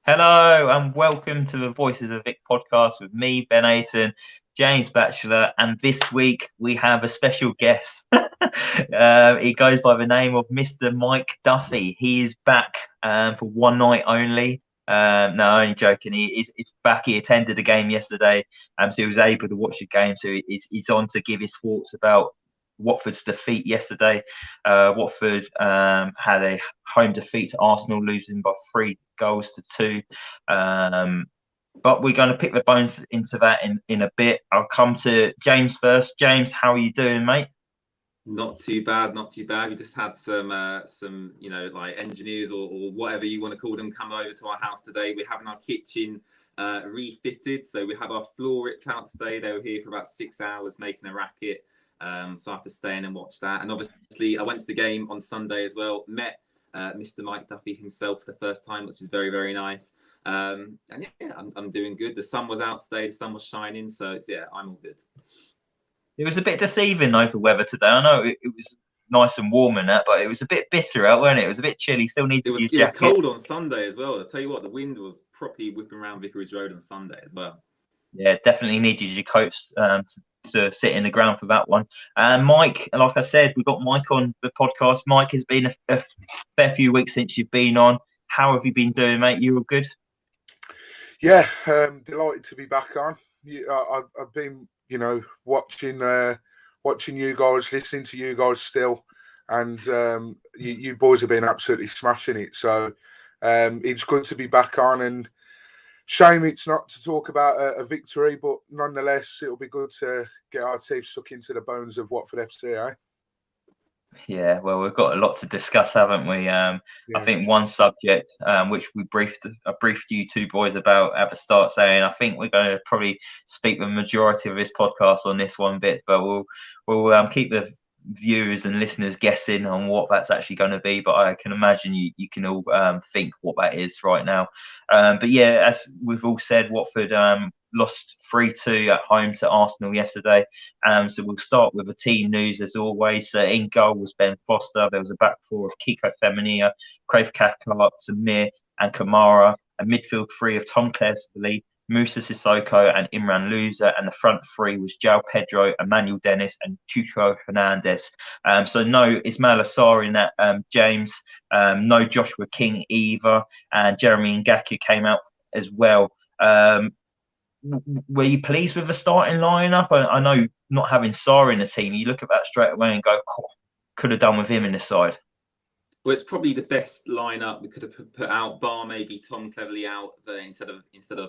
Hello and welcome to the Voices of the Vic podcast with me, Ben Aiton, James Batchelor, and this week we have a special guest. He goes by the name of Mr. Mike Duffy. He is back for one night only. No, only joking. He's back. He attended the game yesterday, so he was able to watch the game. So he's on to give his thoughts about Watford's defeat yesterday. Watford had a home defeat to Arsenal, losing by 3-2. But we're going to pick the bones into that in a bit. I'll come to James first. James, how are you doing, mate? Not too bad, not too bad. We just had some like engineers or whatever you want to call them come over to our house today. We're having our kitchen refitted, so we had our floor ripped out today. They were here for about 6 hours making a racket, so I have to stay in and watch that. And obviously, I went to the game on Sunday as well. Met Mr. Mike Duffy himself for the first time, which is very, very nice. And yeah, I'm doing good. The sun was out today. The sun was shining, so yeah, I'm all good. It was a bit deceiving though for weather today. I know it was nice and warm and that, but it was a bit bitter out, wasn't it? It was a bit chilly. Still need to use jacket. It was cold on Sunday as well. I'll tell you what, the wind was properly whipping around Vicarage Road on Sunday as well. Yeah, definitely needed your coats to sit in the ground for that one. And Mike, like I said, we got Mike on the podcast. Mike, has been a fair few weeks since you've been on. How have you been doing, mate? You all good? Yeah, delighted to be back on. I've been, watching you guys, listening to you guys still, and you boys have been absolutely smashing it. So it's good to be back on, and shame it's not to talk about a victory, but nonetheless, it'll be good to get our teeth stuck into the bones of Watford FC, eh? Yeah, well, we've got a lot to discuss, haven't we? I think one subject which I briefed you two boys about at the start, saying I think we're going to probably speak the majority of this podcast on this one bit, but we'll keep the viewers and listeners guessing on what that's actually going to be. But I can imagine you can all think what that is right now. But yeah, as we've all said, Watford lost 3-2 at home to Arsenal yesterday. So we'll start with the team news as always. In goal was Ben Foster. There was a back four of Cucho Hernandez, Crave Cathcart, Samir and Kamara. A midfield three of Tom Cleverley, Musa Sissoko and Imran Louza, and the front three was João Pedro, Emmanuel Dennis and Cucho Hernandez. So no Ismail Assar in that, James. No Joshua King either, and Jeremy Ngakia came out as well. Were you pleased with the starting lineup? I know not having Sarr in the team, you look at that straight away and go, oh, could have done with him in the side. Well, it's probably the best lineup we could have put out, bar maybe Tom Cleverley out instead of Edo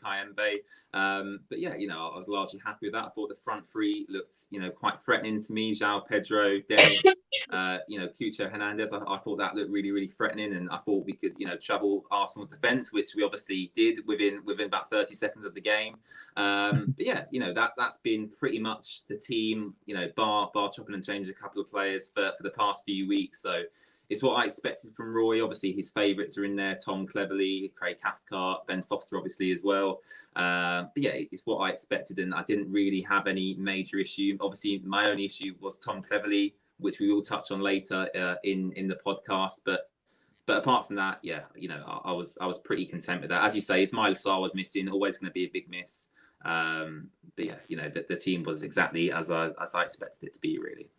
Kayembe. But yeah, I was largely happy with that. I thought the front three looked, quite threatening to me. João Pedro, Dennis, Cucho Hernandez. I thought that looked really, really threatening, and I thought we could, trouble Arsenal's defence, which we obviously did within about 30 seconds of the game. But yeah, that's been pretty much the team, bar chopping and changing a couple of players for the past few weeks. So it's what I expected from Roy. Obviously, his favourites are in there: Tom Cleverley, Craig Cathcart, Ben Foster, obviously as well. But yeah, it's what I expected, and I didn't really have any major issue. Obviously, my only issue was Tom Cleverley, which we will touch on later in the podcast. But apart from that, yeah, I was pretty content with that. As you say, Ismail Assar was missing, always going to be a big miss. But yeah, the team was exactly as I expected it to be, really.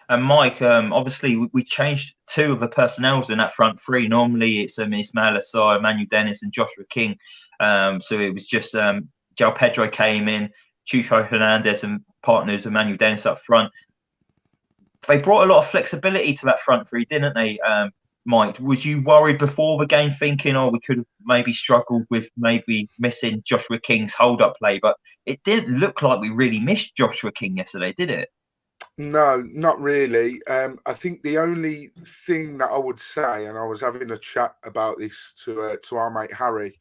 And Mike, obviously we changed two of the personnels in that front three. Normally it's Ismail Assar, Emmanuel Dennis and Joshua King. So it was just João Pedro came in, Cucho Hernandez and partners Emmanuel Dennis up front. They brought a lot of flexibility to that front three, didn't they, Mike? Was you worried before the game thinking, we could have maybe struggled with maybe missing Joshua King's hold-up play? But it didn't look like we really missed Joshua King yesterday, did it? No, not really. I think the only thing that I would say, and I was having a chat about this to our mate Harry,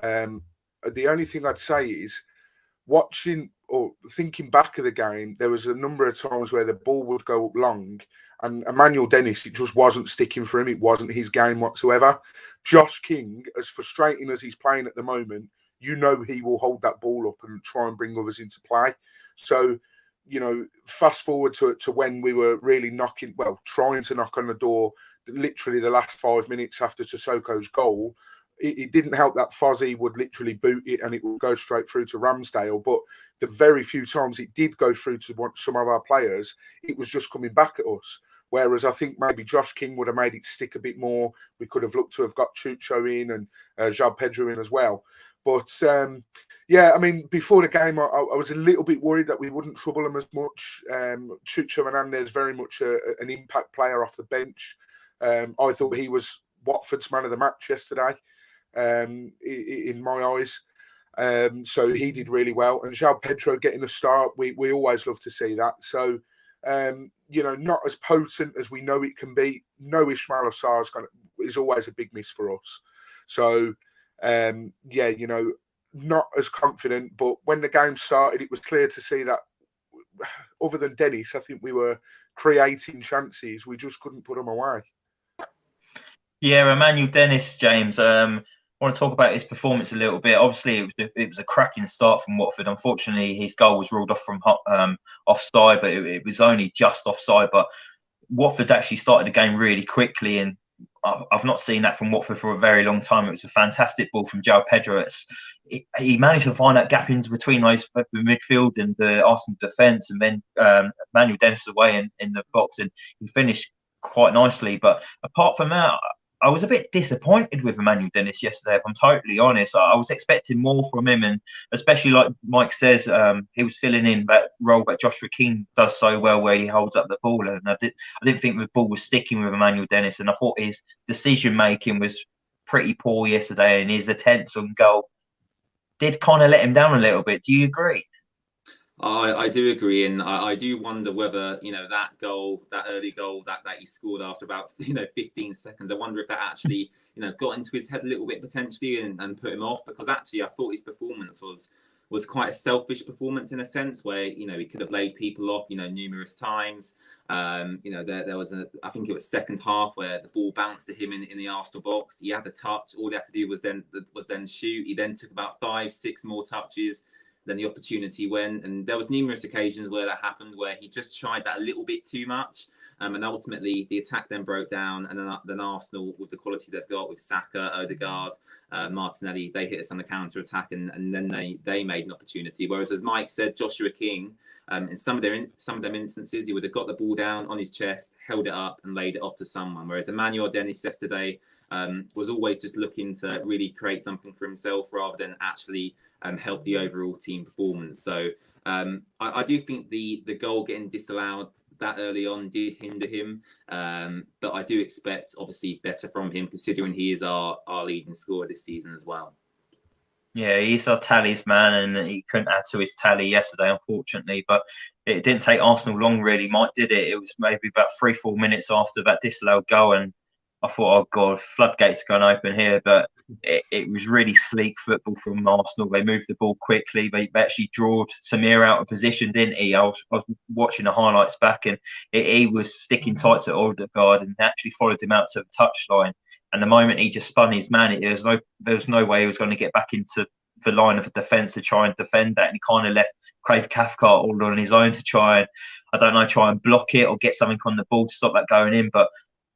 the only thing I'd say is watching or thinking back of the game, there was a number of times where the ball would go up long and Emmanuel Dennis, it just wasn't sticking for him. It wasn't his game whatsoever. Josh King, as frustrating as he's playing at the moment, he will hold that ball up and try and bring others into play. So, fast forward to when we were really trying to knock on the door, literally the last 5 minutes after Sissoko's goal, it didn't help that Fozzie would literally boot it and it would go straight through to Ramsdale. But the very few times it did go through to some of our players, it was just coming back at us. Whereas I think maybe Josh King would have made it stick a bit more. We could have looked to have got Cucho in and João Pedro in as well. But yeah, I mean, before the game, I was a little bit worried that we wouldn't trouble them as much. Cucho Hernandez, very much an impact player off the bench. I thought he was Watford's man of the match yesterday, in my eyes. So he did really well. And João Pedro getting a start, we always love to see that. So, not as potent as we know it can be. No Ismail Assar is always a big miss for us. So, not as confident. But when the game started, it was clear to see that other than Dennis, I think we were creating chances. We just couldn't put them away. Yeah, Emmanuel Dennis, James. I want to talk about his performance a little bit. Obviously, it was a cracking start from Watford. Unfortunately, his goal was ruled off from offside, but it was only just offside. But Watford actually started the game really quickly, and I've not seen that from Watford for a very long time. It was a fantastic ball from João Pedro. He managed to find that gap in between the midfield and the Arsenal defence, and then Emmanuel Dennis was away in the box, and he finished quite nicely. But apart from that, I was a bit disappointed with Emmanuel Dennis yesterday, if I'm totally honest. I was expecting more from him, and especially like Mike says, he was filling in that role that Joshua King does so well, where he holds up the ball. And I didn't think the ball was sticking with Emmanuel Dennis, and I thought his decision making was pretty poor yesterday, and his attempts on goal did kind of let him down a little bit. Do you agree? I do agree, and I do wonder whether that early goal that he scored after about 15 seconds. I wonder if that actually got into his head a little bit potentially and put him off, because actually I thought his performance was quite a selfish performance in a sense, where he could have laid people off numerous times. There was I think it was second half where the ball bounced to him in the Arsenal box. He had a touch. All he had to do was then shoot. He then took about 5-6 more touches. Then the opportunity went, and there was numerous occasions where that happened, where he just tried that a little bit too much, and ultimately the attack then broke down, and then Arsenal, with the quality they've got with Saka, Odegaard, Martinelli, they hit us on the counter attack, and then they made an opportunity. Whereas, as Mike said, Joshua King, in some of them instances, he would have got the ball down on his chest, held it up, and laid it off to someone. Whereas Emmanuel Dennis yesterday was always just looking to really create something for himself rather than actually help the overall team performance. So I do think the goal getting disallowed that early on did hinder him, but I do expect obviously better from him, considering he is our leading scorer this season as well. Yeah, he's our talisman, and he couldn't add to his tally yesterday, unfortunately. But it didn't take Arsenal long, really, Mike, did it? It was maybe about 3-4 minutes after that disallowed goal, and I thought, oh God, floodgates are going to open here. But it was really sleek football from Arsenal. They moved the ball quickly. They actually drawed Samir out of position, didn't he? I was watching the highlights back, and he was sticking tight to Odegaard and actually followed him out to the touchline. And the moment he just spun his man, there was no way he was going to get back into the line of defence to try and defend that. And he kind of left Craig Cathcart all on his own to try and block it or get something on the ball to stop that going in. But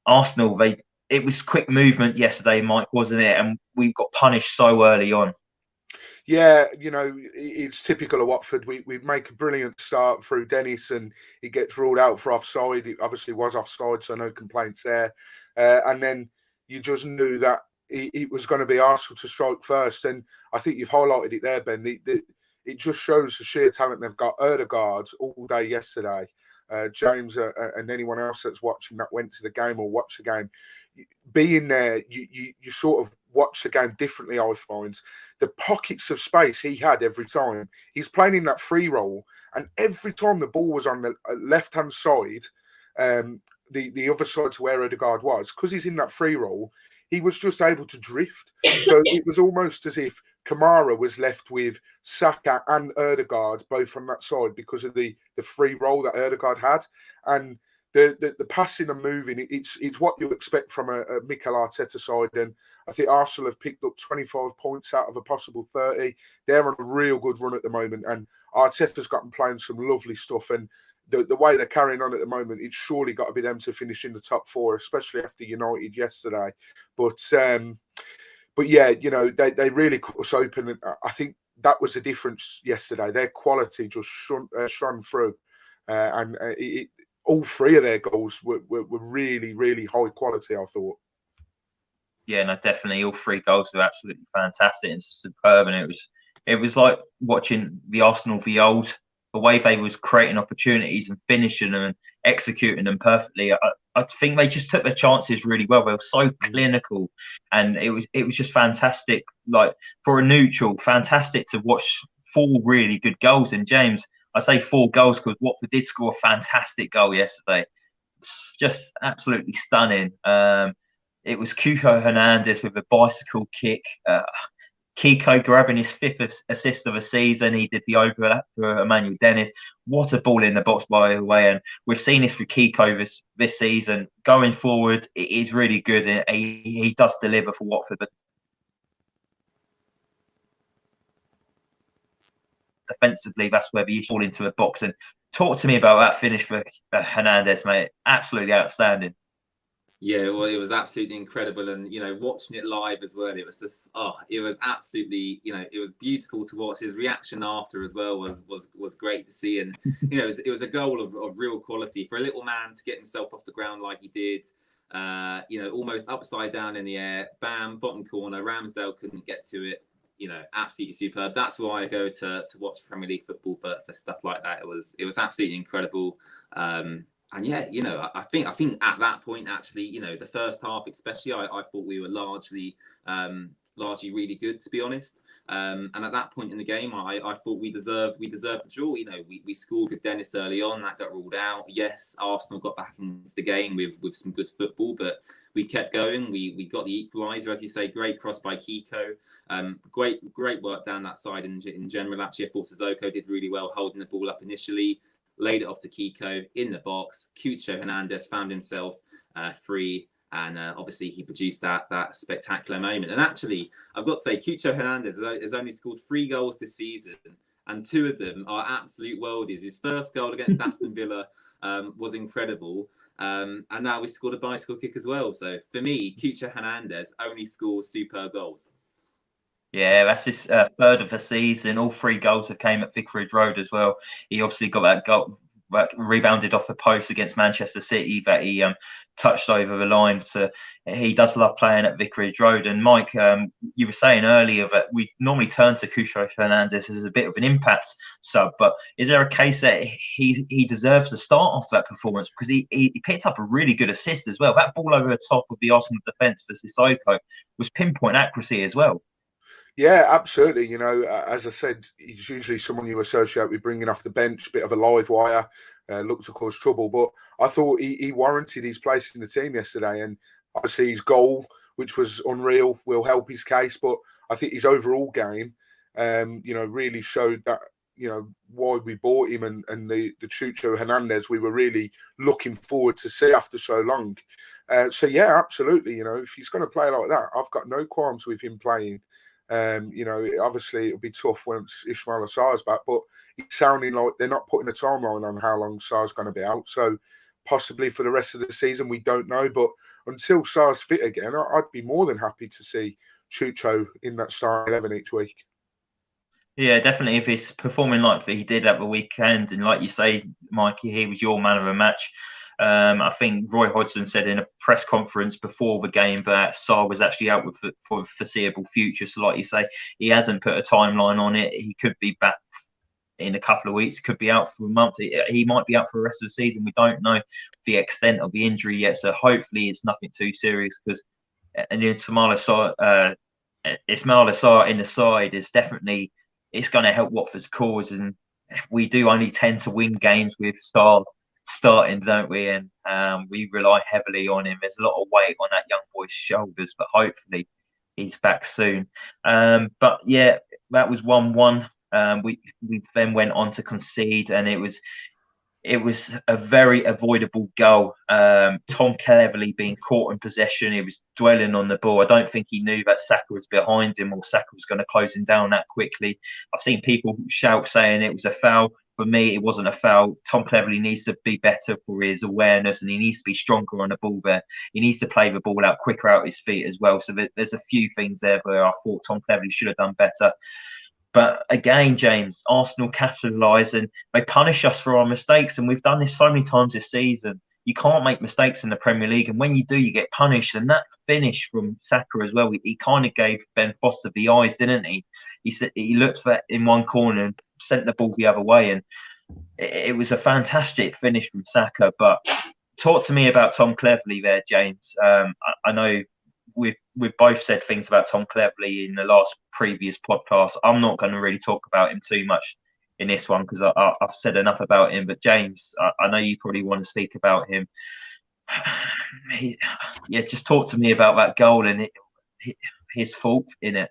Arsenal, it was quick movement yesterday, Mike, wasn't it? And we got punished so early on. Yeah, it's typical of Watford. We make a brilliant start through Dennis, and he gets ruled out for offside. It obviously was offside, so no complaints there. And then you just knew that it was going to be Arsenal to strike first. And I think you've highlighted it there, Ben. It just shows the sheer talent they've got. Odegaard all day yesterday. James and anyone else that's watching that went to the game or watched the game, being there, you sort of watch the game differently, I find. The pockets of space he had every time. He's playing in that free role, and every time the ball was on the left-hand side, the other side to where Odegaard was, because he's in that free role, he was just able to drift. So it was almost as if Kamara was left with Saka and Odegaard both from that side because of the free role that Odegaard had. And the passing and moving, it's what you expect from a Mikel Arteta side. And I think Arsenal have picked up 25 points out of a possible 30. They're on a real good run at the moment. And Arteta's got them playing some lovely stuff. And the way they're carrying on at the moment, it's surely got to be them to finish in the top four, especially after United yesterday. But but yeah, you know, they really cut us open. And I think that was the difference yesterday. Their quality just shone through, and all three of their goals were really, really high quality, I thought. Yeah, no, definitely. All three goals were absolutely fantastic and superb, and it was like watching the Arsenal of the old. The way they was creating opportunities and finishing them and executing them perfectly. I think they just took their chances really well. They were so clinical, and it was just fantastic. Like for a neutral, fantastic to watch 4 really good goals. And James, I say 4 goals because Watford did score a fantastic goal yesterday. It's just absolutely stunning. It was Cucho Hernandez with a bicycle kick. Kiko grabbing his 5th assist of the season. He did the overlap for Emmanuel Dennis. What a ball in the box, by the way. And we've seen this with Kiko this season. Going forward, it is really good. And he does deliver for Watford. But defensively, that's where he fall into a box. And talk to me about that finish for Hernandez, mate. Absolutely outstanding. Yeah, well, it was absolutely incredible, and you know, watching it live as well, it was just it was absolutely, you know, it was beautiful to watch. His reaction after as well was great to see, and you know, it was a goal of real quality for a little man to get himself off the ground like he did. You know, almost upside down in the air, bam, bottom corner. Ramsdale couldn't get to it. You know, absolutely superb. That's why I go to watch Premier League football for stuff like that. It was absolutely incredible. And yeah, you know, I think at that point, actually, you know, the first half especially, I thought we were largely really good, to be honest. And at that point in the game, I thought we deserved a draw. You know, we scored with Dennis early on, that got ruled out. Yes, Arsenal got back into the game with some good football, but we kept going. We got the equaliser, as you say. Great cross by Kiko. Great work down that side in general. Actually, I thought Sissoko did really well holding the ball up initially. Laid it off to Kiko in the box. Cucho Hernandez found himself free, and obviously he produced that spectacular moment. And actually, I've got to say, Cucho Hernandez has only scored 3 goals this season, and 2 of them are absolute worldies. His first goal against Aston Villa was incredible, and now we scored a bicycle kick as well. So for me, Cucho Hernandez only scores superb goals. Yeah, that's his 3rd of the season. All 3 goals have came at Vicarage Road as well. He obviously got that goal, rebounded off the post against Manchester City that he touched over the line. So he does love playing at Vicarage Road. And Mike, you were saying earlier that we normally turn to Cucho Hernandez as a bit of an impact sub, but is there a case that he deserves to start after that performance? Because he picked up a really good assist as well. That ball over the top of the Arsenal defence for Sissoko was pinpoint accuracy as well. Yeah, absolutely. You know, as I said, he's usually someone you associate with bringing off the bench, bit of a live wire, look to cause trouble. But I thought he warranted his place in the team yesterday. And obviously his goal, which was unreal, will help his case. But I think his overall game, you know, really showed that, you know, why we bought him and the Cucho Hernandez we were really looking forward to see after so long. So, yeah, absolutely. You know, if he's going to play like that, I've got no qualms with him playing. You know, obviously it'll be tough once Ismaila Sarr's back, but it's sounding like they're not putting a timeline on how long Sarr's going to be out. So possibly for the rest of the season, we don't know. But until Sarr's fit again, I'd be more than happy to see Cucho in that starting 11 each week. Yeah, definitely. If he's performing like he did at the weekend, and like you say, Mikey, he was your man of the match. I think Roy Hodgson said in a press conference before the game that Sarr was actually out for the foreseeable future. So, like you say, he hasn't put a timeline on it. He could be back in a couple of weeks. Could be out for a month. He might be out for the rest of the season. We don't know the extent of the injury yet. So, hopefully, it's nothing too serious. Because Ismaila Sarr in the side is definitely. It's going to help Watford's cause, and we do only tend to win games with Sarr starting, don't we? And we rely heavily on him. There's a lot of weight on that young boy's shoulders, but hopefully he's back soon. But yeah, that was 1-1. We then went on to concede, and it was a very avoidable goal. Tom cleverly being caught in possession. He was dwelling on the ball. I don't think he knew that Saka was behind him or Saka was going to close him down that quickly. I've seen people shout saying it was a foul. for me, it wasn't a foul. Tom Cleverley needs to be better for his awareness, and he needs to be stronger on the ball there. He needs to play the ball out quicker out his feet as well. So there's a few things there where I thought Tom Cleverley should have done better. But again, James, Arsenal capitalise and they punish us for our mistakes. And we've done this so many times this season. You can't make mistakes in the Premier League. And when you do, you get punished. And that finish from Saka as well, he kind of gave Ben Foster the eyes, didn't he? He said he looked for in one corner and sent the ball the other way. And it was a fantastic finish from Saka. But talk to me about Tom Cleverley there, James. I know we've both said things about Tom Cleverley in the last previous podcast. I'm not going to really talk about him too much in this one because I've said enough about him. But James, I know you probably want to speak about him. Just talk to me about that goal and his fault in it.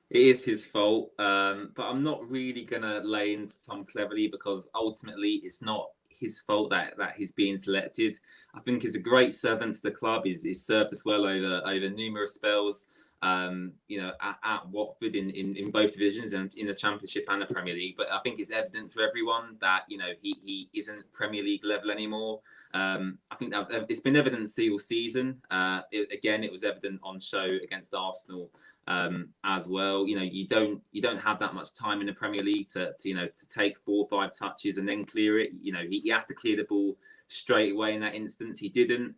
It is his fault, but I'm not really going to lay into Tom Cleverley because ultimately it's not his fault that he's being selected. I think he's a great servant to the club. He's served us well over numerous spells, at Watford in both divisions and in the Championship and the Premier League. But I think it's evident to everyone that he isn't Premier League level anymore. I think it's been evident all season. It was evident on show against Arsenal as well. You don't have that much time in the Premier League to take 4 or 5 touches and then clear it. You have to clear the ball straight away in that instance. He didn't.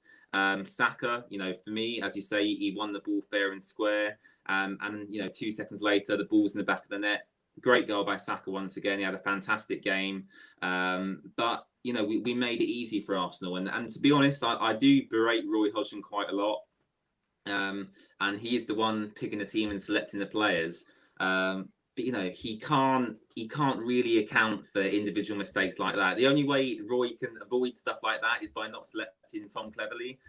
Saka, for me, as you say, he won the ball fair and square. And 2 seconds later, the ball's in the back of the net. Great goal by Saka once again. He had a fantastic game. But we made it easy for Arsenal. And to be honest, I do berate Roy Hodgson quite a lot. And he is the one picking the team and selecting the players. But he can't really account for individual mistakes like that. The only way Roy can avoid stuff like that is by not selecting Tom Cleverley,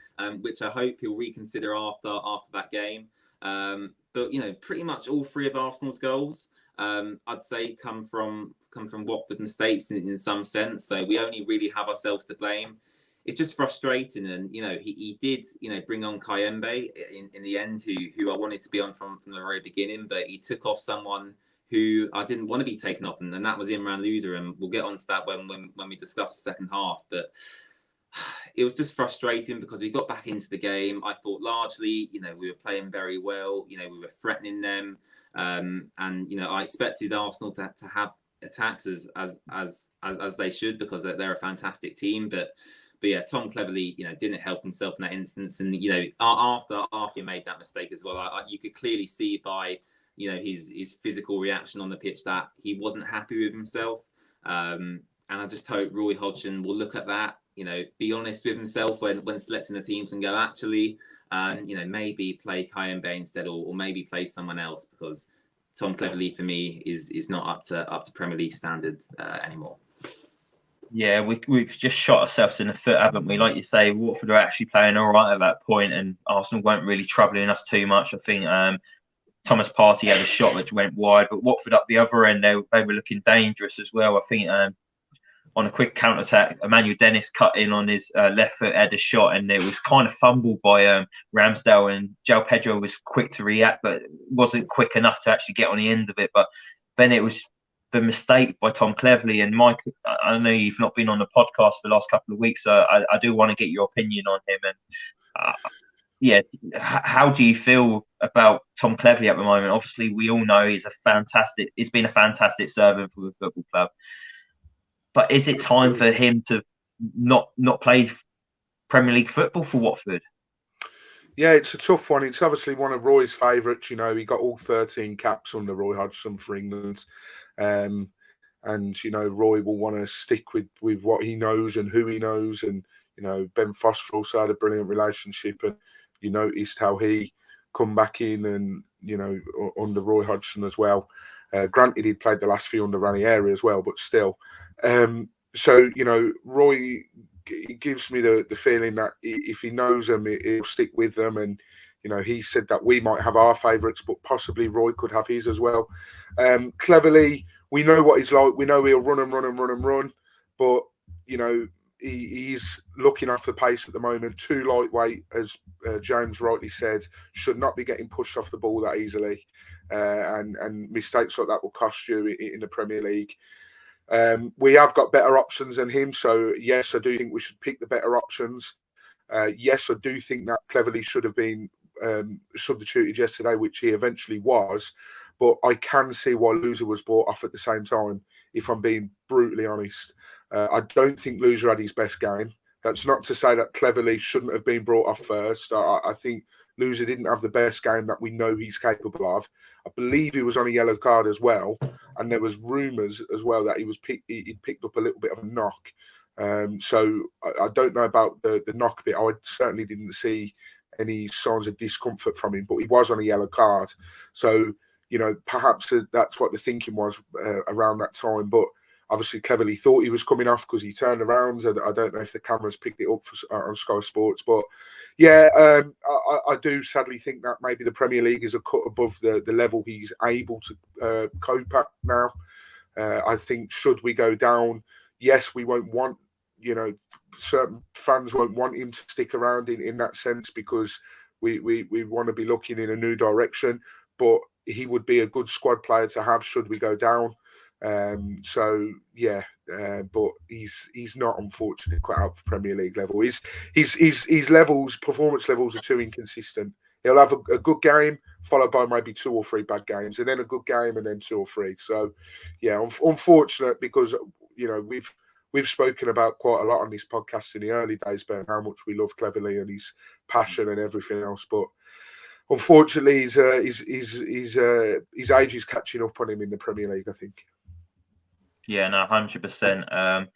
which I hope he'll reconsider after that game. But pretty much all 3 of Arsenal's goals, I'd say, come from Watford mistakes in some sense. So we only really have ourselves to blame. It's just frustrating, and he did bring on Kayembe in the end, who I wanted to be on from the very beginning, but he took off someone who I didn't want to be taken off, and that was Imran Louza, and we'll get onto that when we discuss the second half. But it was just frustrating because we got back into the game. I thought largely, we were playing very well. We were threatening them, and I expected Arsenal to have attacks as they should because they're a fantastic team, But yeah, Tom Cleverley, didn't help himself in that instance. And, after he made that mistake as well, you could clearly see by, his physical reaction on the pitch that he wasn't happy with himself. And I just hope Roy Hodgson will look at that, be honest with himself when selecting the teams and go, actually, maybe play Kayembe instead or maybe play someone else because Tom Cleverley, for me, is not up to Premier League standards anymore. Yeah, we've just shot ourselves in the foot, haven't we? Like you say, Watford are actually playing all right at that point, and Arsenal weren't really troubling us too much. I think Thomas Partey had a shot which went wide, but Watford up the other end, they were looking dangerous as well. I think on a quick counter-attack, Emmanuel Dennis cut in on his left foot, had a shot, and it was kind of fumbled by Ramsdale, and João Pedro was quick to react, but wasn't quick enough to actually get on the end of it. But then it was the mistake by Tom Cleverley. And Mike, I know you've not been on the podcast for the last couple of weeks, so I do want to get your opinion on him. And how do you feel about Tom Cleverley at the moment? Obviously, we all know he's been a fantastic servant for the football club. But is it time for him to not play Premier League football for Watford? Yeah, it's a tough one. It's obviously one of Roy's favourites. He got all 13 caps under Roy Hodgson for England. And Roy will want to stick with what he knows and who he knows. And Ben Foster also had a brilliant relationship, and you noticed how he come back in and under Roy Hodgson as well. Granted, he'd played the last few under Ranieri as well, but still. Roy, it gives me the feeling that if he knows them, he'll stick with them. And he said that we might have our favourites, but possibly Roy could have his as well. Cleverley, we know what he's like. We know he'll run. But, he's looking off the pace at the moment. Too lightweight, as James rightly said, should not be getting pushed off the ball that easily. And mistakes like that will cost you in the Premier League. We have got better options than him, so yes, I do think we should pick the better options. Yes, I do think that Cleverley should have been substituted yesterday, which he eventually was, but I can see why Loser was brought off at the same time, if I'm being brutally honest. I don't think Loser had his best game. That's not to say that Cleverley shouldn't have been brought off first. I think Loser didn't have the best game that we know he's capable of. I believe he was on a yellow card as well, and there was rumours as well that he'd picked up a little bit of a knock. So I don't know about the knock bit. I certainly didn't see any signs of discomfort from him, but he was on a yellow card. So, perhaps that's what the thinking was around that time. But obviously, Cleverley thought he was coming off because he turned around. I don't know if the cameras picked it up on Sky Sports. But, yeah, I do sadly think that maybe the Premier League is a cut above the level he's able to cope at now. I think should we go down, yes, we won't want, certain fans won't want him to stick around in that sense, because we want to be looking in a new direction. But he would be a good squad player to have should we go down. So yeah, but he's not, unfortunately, quite out for Premier League level. His levels, performance levels, are too inconsistent. He'll have a good game followed by maybe 2 or 3 bad games, and then a good game and then 2 or 3. So yeah, unfortunate, because we've spoken about quite a lot on this podcast in the early days about how much we love Cleverley and his passion and everything else, but unfortunately, his age is catching up on him in the Premier League, I think. Yeah, no, 100%.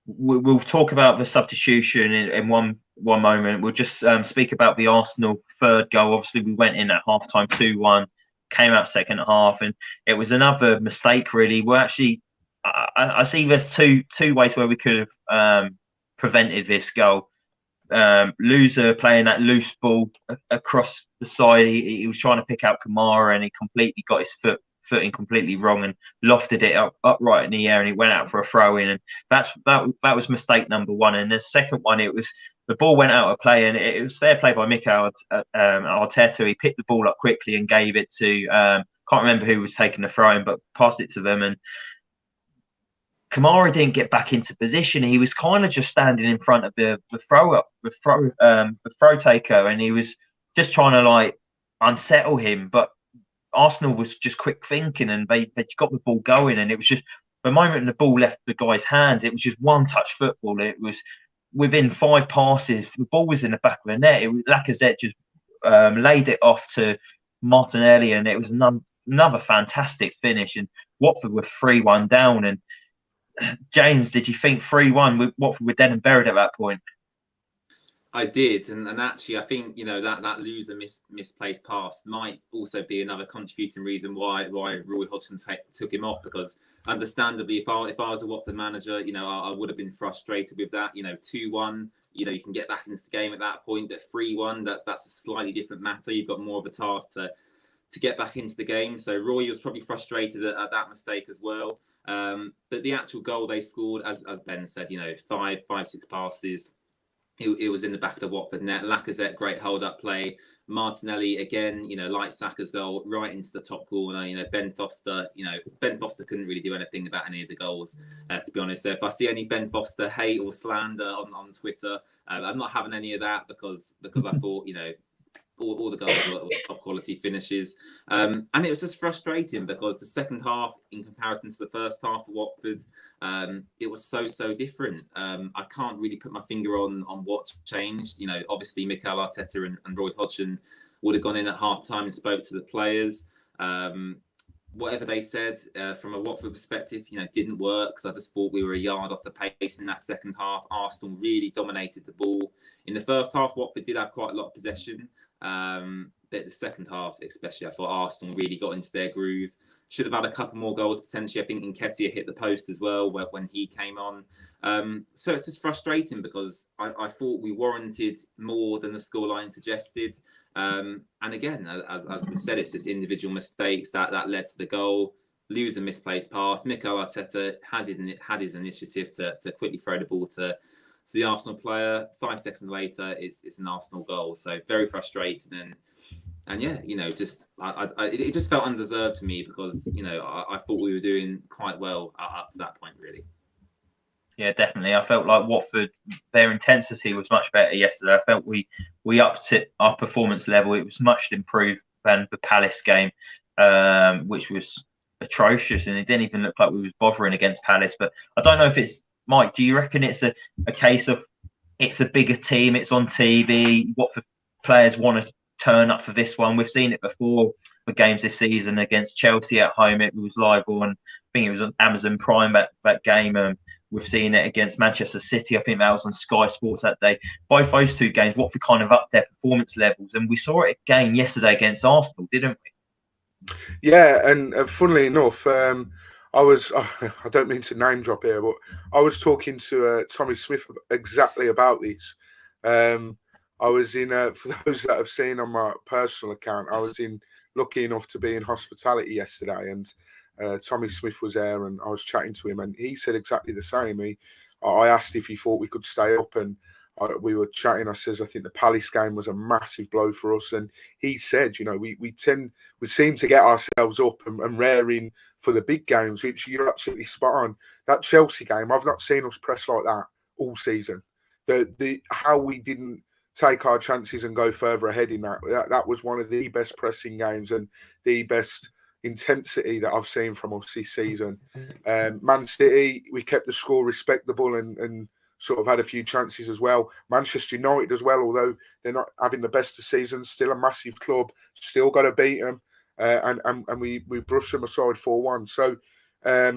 We'll talk about the substitution in one moment. We'll just speak about the Arsenal third goal. Obviously, we went in at halftime 2-1, came out second half, and it was another mistake, really. We're actually, I see there's two ways where we could have prevented this goal. Loser playing that loose ball across the side. He was trying to pick out Kamara, and he completely got his footing completely wrong and lofted it upright in the air, and he went out for a throw in. And that was mistake number one. And the second one, it was the ball went out of play, and it was fair play by Mikel Arteta. He picked the ball up quickly and gave it to can't remember who was taking the throw in, but passed it to them. And Kamara didn't get back into position. He was kind of just standing in front of the throw taker, and he was just trying to unsettle him. But Arsenal was just quick thinking, and they got the ball going, and it was just the moment the ball left the guy's hands, it was just one touch football. It was within 5 passes, the ball was in the back of the net. Lacazette just laid it off to Martinelli, and it was another fantastic finish. And Watford were 3-1 down. And James, did you think 3-1 Watford were dead and buried at that point? I did, and actually, I think that loser misplaced pass might also be another contributing reason why Roy Hodgson took him off. Because understandably, if I was a Watford manager, I would have been frustrated with that. 2-1, you can get back into the game at that point. But 3-1, that's a slightly different matter. You've got more of a task to get back into the game. So Roy was probably frustrated at that mistake as well. But the actual goal they scored, as Ben said, 5-6 passes. It was in the back of the Watford net. Lacazette, great hold-up play. Martinelli, again, like Saka's goal, right into the top corner. Ben Foster couldn't really do anything about any of the goals, to be honest. So if I see any Ben Foster hate or slander on Twitter, I'm not having any of that because I thought, all the goals were top quality finishes. And it was just frustrating because the second half, in comparison to the first half of Watford, it was so different. I can't really put my finger on what changed. Obviously Mikel Arteta and Roy Hodgson would have gone in at half time and spoke to the players. Whatever they said from a Watford perspective, didn't work, because I just thought we were a yard off the pace in that second half. Arsenal really dominated the ball. In the first half, Watford did have quite a lot of possession. But the second half, especially, I thought Arsenal really got into their groove. Should have had a couple more goals potentially. I think Nketiah hit the post as well when he came on. So it's just frustrating because I thought we warranted more than the scoreline suggested. And again, as we said, it's just individual mistakes that led to the goal. Lose a misplaced pass. Mikel Arteta had his initiative to quickly throw the ball to the Arsenal player. 5 seconds later, it's an Arsenal goal. So very frustrating. And And yeah, just it just felt undeserved to me because I thought we were doing quite well up to that point, really. Yeah, definitely. I felt like Watford, their intensity was much better yesterday. I felt we upped our performance level. It was much improved than the Palace game, which was atrocious, and it didn't even look like we was bothering against Palace. But I don't know if it's Mike. Do you reckon it's a case of it's a bigger team, it's on TV, Watford players want to turn up for this one? We've seen it before for games this season against Chelsea at home. It was live on, I think it was on Amazon Prime that game. We've seen it against Manchester City. I think that was on Sky Sports that day. Both those two games, Watford kind of upped their performance levels, and we saw it again yesterday against Arsenal, didn't we? Yeah, and funnily enough, I don't mean to name drop here, but I was talking to Tommy Smith exactly about this. I was in, for those that have seen on my personal account, I was lucky enough to be in hospitality yesterday, and Tommy Smith was there, and I was chatting to him, and he said exactly the same. I asked if he thought we could stay up, and we were chatting. I says, I think the Palace game was a massive blow for us, and he said, we seem to get ourselves up and raring for the big games, which you're absolutely spot on. That Chelsea game, I've not seen us press like that all season. The how we didn't take our chances and go further ahead in that was one of the best pressing games and the best intensity that I've seen from us this season. Man City, we kept the score respectable and sort of had a few chances as well. Manchester United as well, although they're not having the best of seasons, still a massive club, still got to beat them, and we brushed them aside 4-1. So, I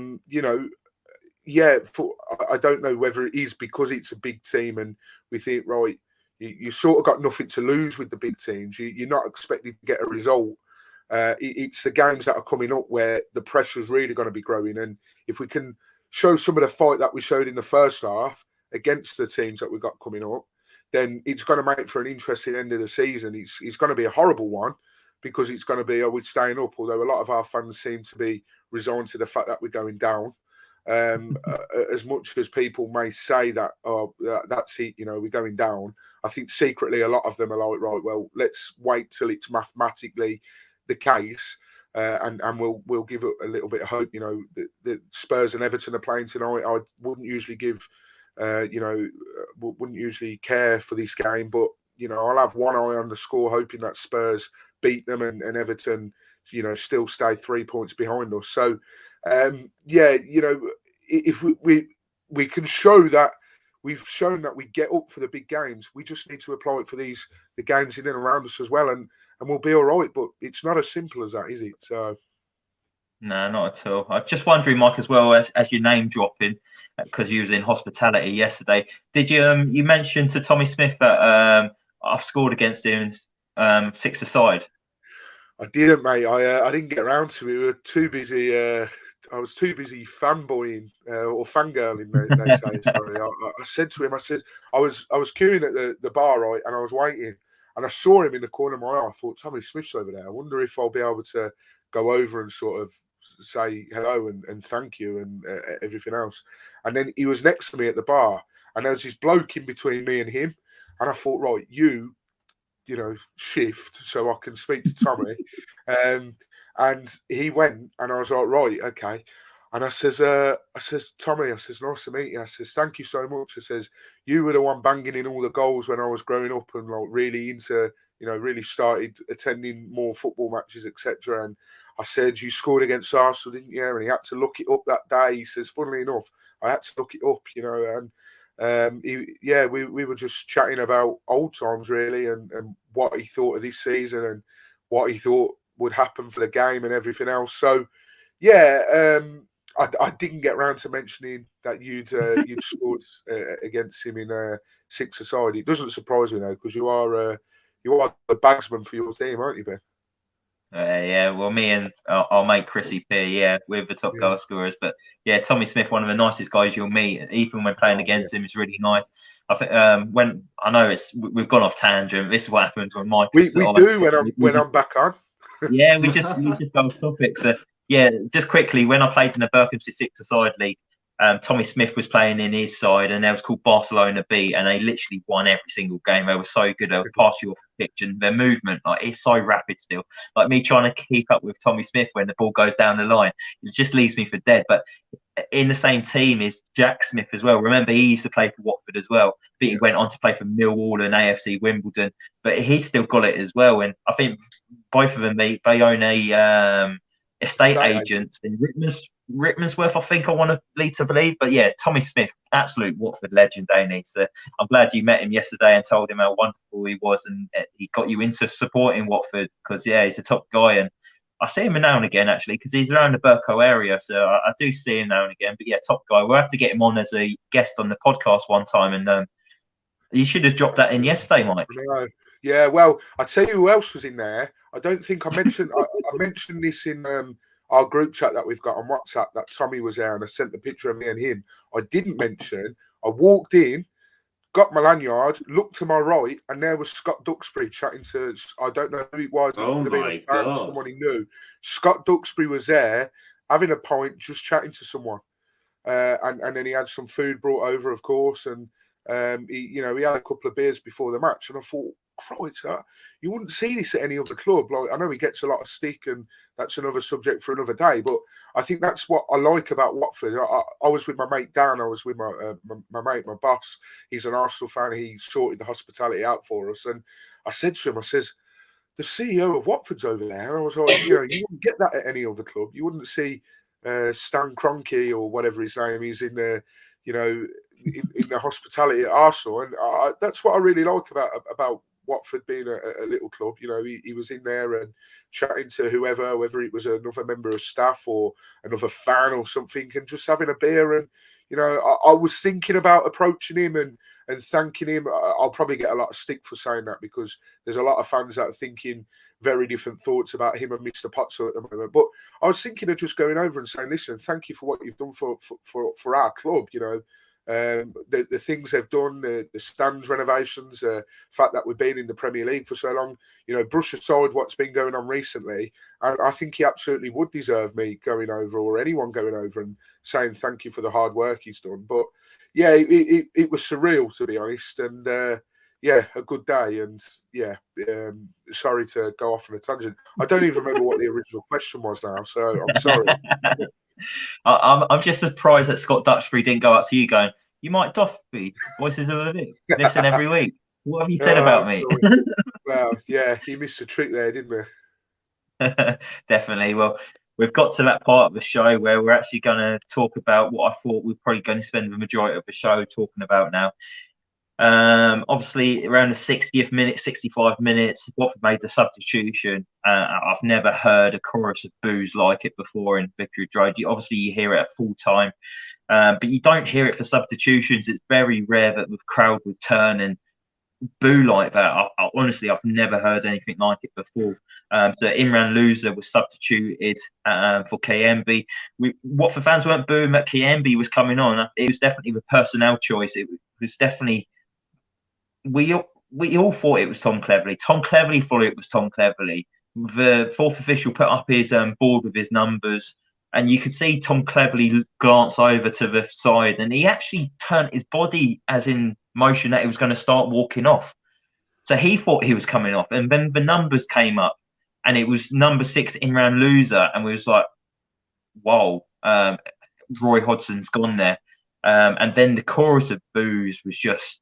don't know whether it is because it's a big team and we think, right, you sort of got nothing to lose with the big teams. You're not expected to get a result. It's the games that are coming up where the pressure is really going to be growing. And if we can show some of the fight that we showed in the first half against the teams that we've got coming up, then it's going to make for an interesting end of the season. It's going to be a horrible one because it's going to be, are we staying up? Although a lot of our fans seem to be resigned to the fact that we're going down. As much as people may say that, that's it, we're going down, I think secretly a lot of them are like, right, well, let's wait till it's mathematically the case, and we'll give it a little bit of hope. The Spurs and Everton are playing tonight. I wouldn't usually wouldn't usually care for this game, but I'll have one eye on the score, hoping that Spurs beat them and Everton, still stay 3 points behind us. So, if we can show that we've shown that we get up for the big games, we just need to apply it for the games in and around us as well, and we'll be all right. But it's not as simple as that, is it? So, no, not at all. I'm just wondering, Mike, as well, as your name dropping, because you was in hospitality yesterday. Did you mention to Tommy Smith that I've scored against him 6-a-side? I didn't, mate. I didn't get around to it. We were too busy. I was too busy fanboying or fangirling, they say. Sorry. I said to him, I was queuing at the bar, right, and I was waiting, and I saw him in the corner of my eye. I thought, Tommy Smith's over there. I wonder if I'll be able to go over and sort of say hello and thank you and everything else. And then he was next to me at the bar, and there was this bloke in between me and him, and I thought, right, you shift so I can speak to Tommy. And he went, and I was like, right, okay. And I says, Tommy, I says, nice to meet you. I says, thank you so much. I says, you were the one banging in all the goals when I was growing up and like really into, really started attending more football matches, etc. And I said, you scored against Arsenal, didn't you? And he had to look it up that day. He says, funnily enough, I had to look it up, and we were just chatting about old times really, and what he thought of this season and what he thought would happen for the game and everything else. So, I didn't get around to mentioning that you'd scored against him in 6-a-side. It doesn't surprise me though, because you are the bagsman for your team, aren't you, Ben? Well, me and our mate Chrissy Peer, we're the top goal scorers. But Tommy Smith, one of the nicest guys you'll meet, even when playing against him, is really nice. I think when I know we've gone off tangent. This is what happens when Mike. We do when I'm back on. Yeah, we just go off topic. So just quickly, when I played in the Berkhamsted 6-a-side league, Tommy Smith was playing in his side, and they was called Barcelona B, and they literally won every single game. They were so good. They would pass you off the pitch, and their movement, like, it's so rapid still. Like me trying to keep up with Tommy Smith when the ball goes down the line, it just leaves me for dead. But in the same team is Jack Smith as well. Remember, he used to play for Watford as well. I think he went on to play for Millwall and AFC Wimbledon, but he's still got it as well. And I think both of them, they own a estate agent in Rickmansworth, I think I want to lead to believe. But yeah, Tommy Smith, absolute Watford legend, ain't he? So I'm glad you met him yesterday and told him how wonderful he was, and he got you into supporting Watford, because yeah, he's a top guy. And I see him now and again, actually, because he's around the Burco area, so I do see him now and again. But yeah, top guy. We'll have to get him on as a guest on the podcast one time, and you should have dropped that in yesterday, Mike. No. Yeah, well, I tell you who else was in there. I don't think I mentioned. I mentioned this in our group chat that we've got on WhatsApp, that Tommy was there, and I sent the picture of me and him. I didn't mention. I walked in, got my lanyard, looked to my right, and there was Scott Duxbury chatting to, I don't know who it was. It oh could have been my a fan, God. someone he knew. Scott Duxbury was there, having a pint, just chatting to someone. And then he had some food brought over, of course, and he had a couple of beers before the match, and I thought, Christ, you wouldn't see this at any other club. Like, I know he gets a lot of stick, and that's another subject for another day, but I think that's what I like about Watford. I was with my mate Dan. I was with my mate, my boss. He's an Arsenal fan. He sorted the hospitality out for us, and I said to him, I says, the CEO of Watford's over there. I was like, you wouldn't get that at any other club. You wouldn't see Stan Kroenke or whatever his name is in the, in the hospitality at Arsenal, and that's what I really like about Watford being a little club. He was in there and chatting to whoever, whether it was another member of staff or another fan or something, and just having a beer. And I was thinking about approaching him and thanking him. I'll probably get a lot of stick for saying that, because there's a lot of fans that are thinking very different thoughts about him and Mr. Potso at the moment. But I was thinking of just going over and saying, listen, thank you for what you've done for our club. The things they've done, the stands renovations, the fact that we've been in the Premier League for so long, brush aside what's been going on recently, and I think he absolutely would deserve me going over, or anyone going over, and saying thank you for the hard work he's done. But yeah, it was surreal, to be honest, and yeah, a good day. And yeah, sorry to go off on a tangent. I don't even remember what the original question was now, so I'm sorry. I'm just surprised that Scott Duxbury didn't go up to you going, you Mike Duffy, Voices of the Vic, listen every week. What have you said about me? Well, yeah, he missed a trick there, didn't he? Definitely. Well, we've got to that part of the show where we're actually going to talk about what I thought we're probably going to spend the majority of the show talking about now. Obviously, around the 60th minute, 65 minutes, Watford made the substitution. I've never heard a chorus of boos like it before in Vicarage Road. Obviously, you hear it at full time, but you don't hear it for substitutions. It's very rare that the crowd would turn and boo like that. Honestly, I've never heard anything like it before. So Imran Loser was substituted for KMB. Watford fans weren't booing that KMB was coming on. It was definitely the personnel choice. It was definitely... We all thought it was Tom Cleverley. Tom Cleverley thought it was Tom Cleverley. The fourth official put up his board with his numbers, and you could see Tom Cleverley glance over to the side, and he actually turned his body as in motion that he was going to start walking off. So he thought he was coming off, and then the numbers came up, and it was number 6 Imran Loser, and we was like, whoa, Roy Hodgson's gone there. And then the chorus of boos was just...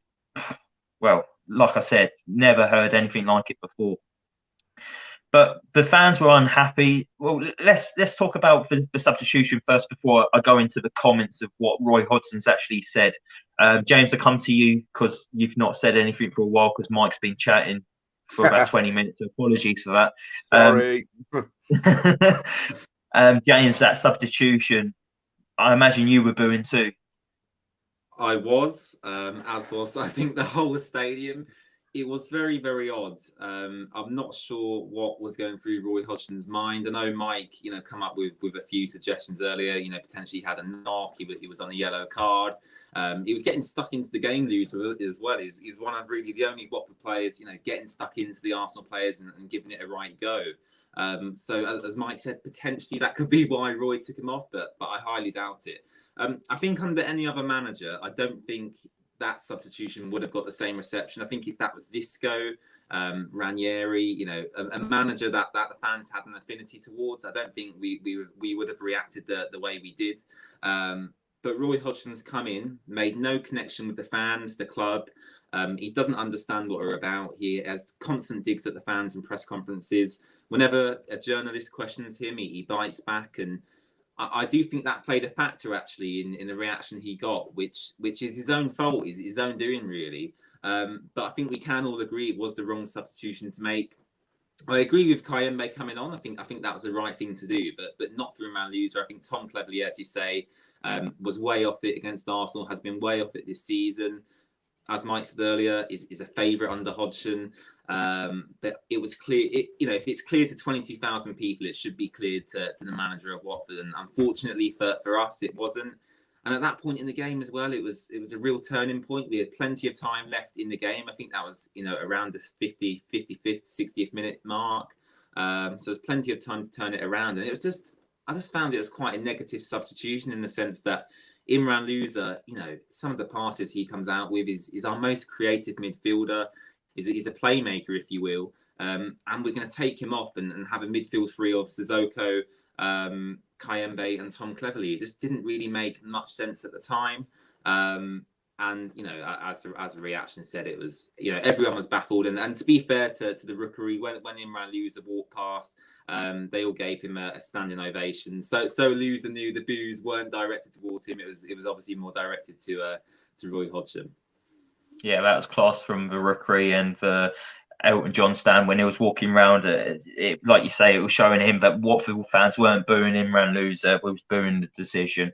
Well, like I said, never heard anything like it before. But the fans were unhappy. Well, let's talk about the substitution first before I go into the comments of what Roy Hodgson's actually said. James, I come to you because you've not said anything for a while because Mike's been chatting for about 20 minutes. So apologies for that. Sorry. James, that substitution, I imagine you were booing too. I was, as was, I think, the whole stadium. It was very, very odd. I'm not sure what was going through Roy Hodgson's mind. I know Mike, come up with a few suggestions earlier. Potentially had a knock. He was on a yellow card. He was getting stuck into the game, Luther, as well. He's one of really the only Watford players, getting stuck into the Arsenal players and giving it a right go. So as Mike said, potentially that could be why Roy took him off, but I highly doubt it. I think under any other manager, I don't think that substitution would have got the same reception. I think if that was Zisco, Ranieri, you know, a manager that the fans had an affinity towards, I don't think we would have reacted the way we did. But Roy Hodgson's come in, made no connection with the fans, the club. He doesn't understand what we're about. He has constant digs at the fans in press conferences. Whenever a journalist questions him, he bites back. And I do think that played a factor, actually, in the reaction he got, which is his own fault, is his own doing, really. But I think we can all agree it was the wrong substitution to make. I agree with Kayembe coming on. I think that was the right thing to do, but not for Imran Loser. I think Tom Cleverley, as you say, was way off it against Arsenal, has been way off it this season. As Mike said earlier, is a favourite under Hodgson. But it was clear, if it's clear to 22,000 people, it should be clear to the manager of Watford. And unfortunately for us, it wasn't. And at that point in the game as well, it was a real turning point. We had plenty of time left in the game. I think that was, around the 55th, 60th minute mark. So there's plenty of time to turn it around. And I just found it was quite a negative substitution in the sense that Imran Loser, some of the passes he comes out with is our most creative midfielder. He's a playmaker, if you will. And we're going to take him off and have a midfield three of Sissoko, Kayembe and Tom Cleverley. It just didn't really make much sense at the time. And, as the reaction said, it was, everyone was baffled. And to be fair to the Rookery, when Imran Loser walked past, they all gave him a standing ovation. So Loser knew the boos weren't directed towards him. It was obviously more directed to Roy Hodgson. Yeah, that was class from the Rookery and the Elton John stand when he was walking around. It, like you say, it was showing him that Watford fans weren't booing Imran Loser, we was booing the decision.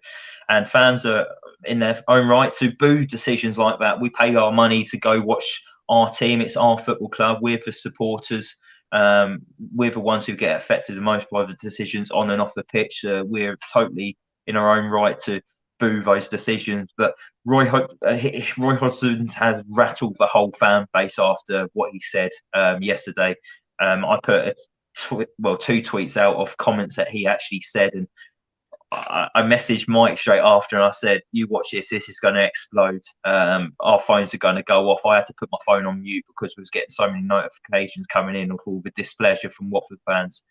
And fans are in their own right to boo decisions like that. We pay our money to go watch our team. It's our football club. We're the supporters. We're the ones who get affected the most by the decisions on and off the pitch. We're totally in our own right to boo those decisions. But Roy Hodgson has rattled the whole fan base after what he said yesterday. I put two tweets out of comments that he actually said, and I messaged Mike straight after and I said, you watch this is going to explode. Our phones are going to go off. I had to put my phone on mute because we was getting so many notifications coming in of all the displeasure from Watford fans.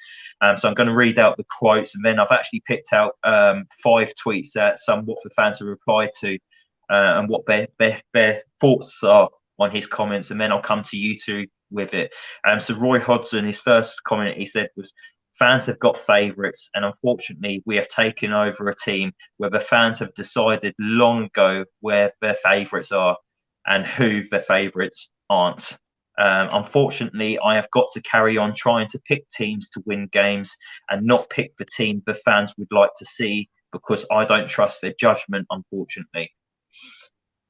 So I'm going to read out the quotes, and then I've actually picked out 5 tweets that some Watford fans have replied to and what their thoughts are on his comments, and then I'll come to you two with it. So Roy Hodgson, his first comment he said was, fans have got favourites, and unfortunately we have taken over a team where the fans have decided long ago where their favourites are and who their favourites aren't. Unfortunately, I have got to carry on trying to pick teams to win games and not pick the team the fans would like to see because I don't trust their judgment, unfortunately.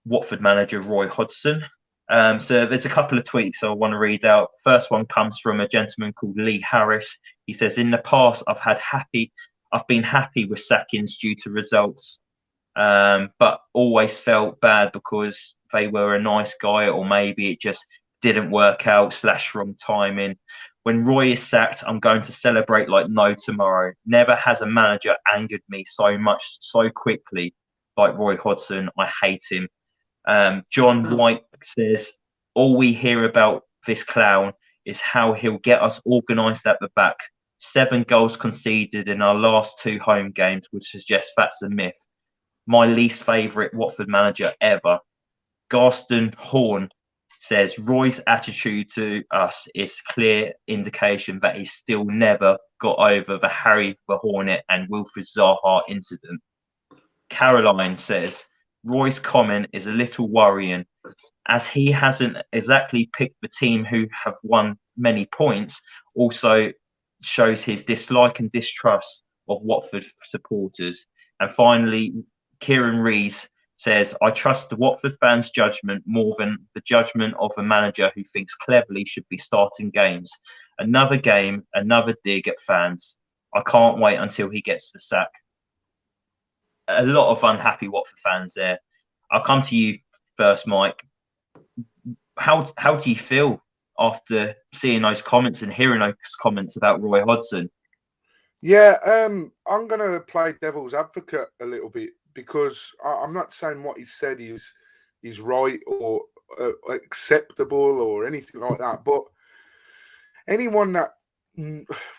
Watford manager Roy Hodgson. So there's a couple of tweets I want to read out. First one comes from a gentleman called Lee Harris. He says, in the past, I've been happy with sackings due to results, but always felt bad because they were a nice guy, or maybe it just didn't work out / wrong timing. When Roy is sacked, I'm going to celebrate like no tomorrow. Never has a manager angered me so much so quickly like Roy Hodgson. I hate him. John White says, all we hear about this clown is how he'll get us organised at the back. 7 goals conceded in our last 2 home games would suggest that's a myth. My least favourite Watford manager ever. Garston Horn says, Roy's attitude to us is clear indication that he's still never got over the Harry the Hornet and Wilfried Zaha incident. Caroline says, Roy's comment is a little worrying, as he hasn't exactly picked the team who have won many points, also shows his dislike and distrust of Watford supporters. And finally, Kieran Rees says, I trust the Watford fans' judgment more than the judgment of a manager who thinks Cleverley should be starting games. Another game, another dig at fans. I can't wait until he gets the sack. A lot of unhappy Watford fans there. I'll come to you first, Mike. How do you feel after seeing those comments and hearing those comments about Roy Hodgson? Yeah, I'm going to play devil's advocate a little bit because I'm not saying what he said is right or acceptable or anything like that, but anyone that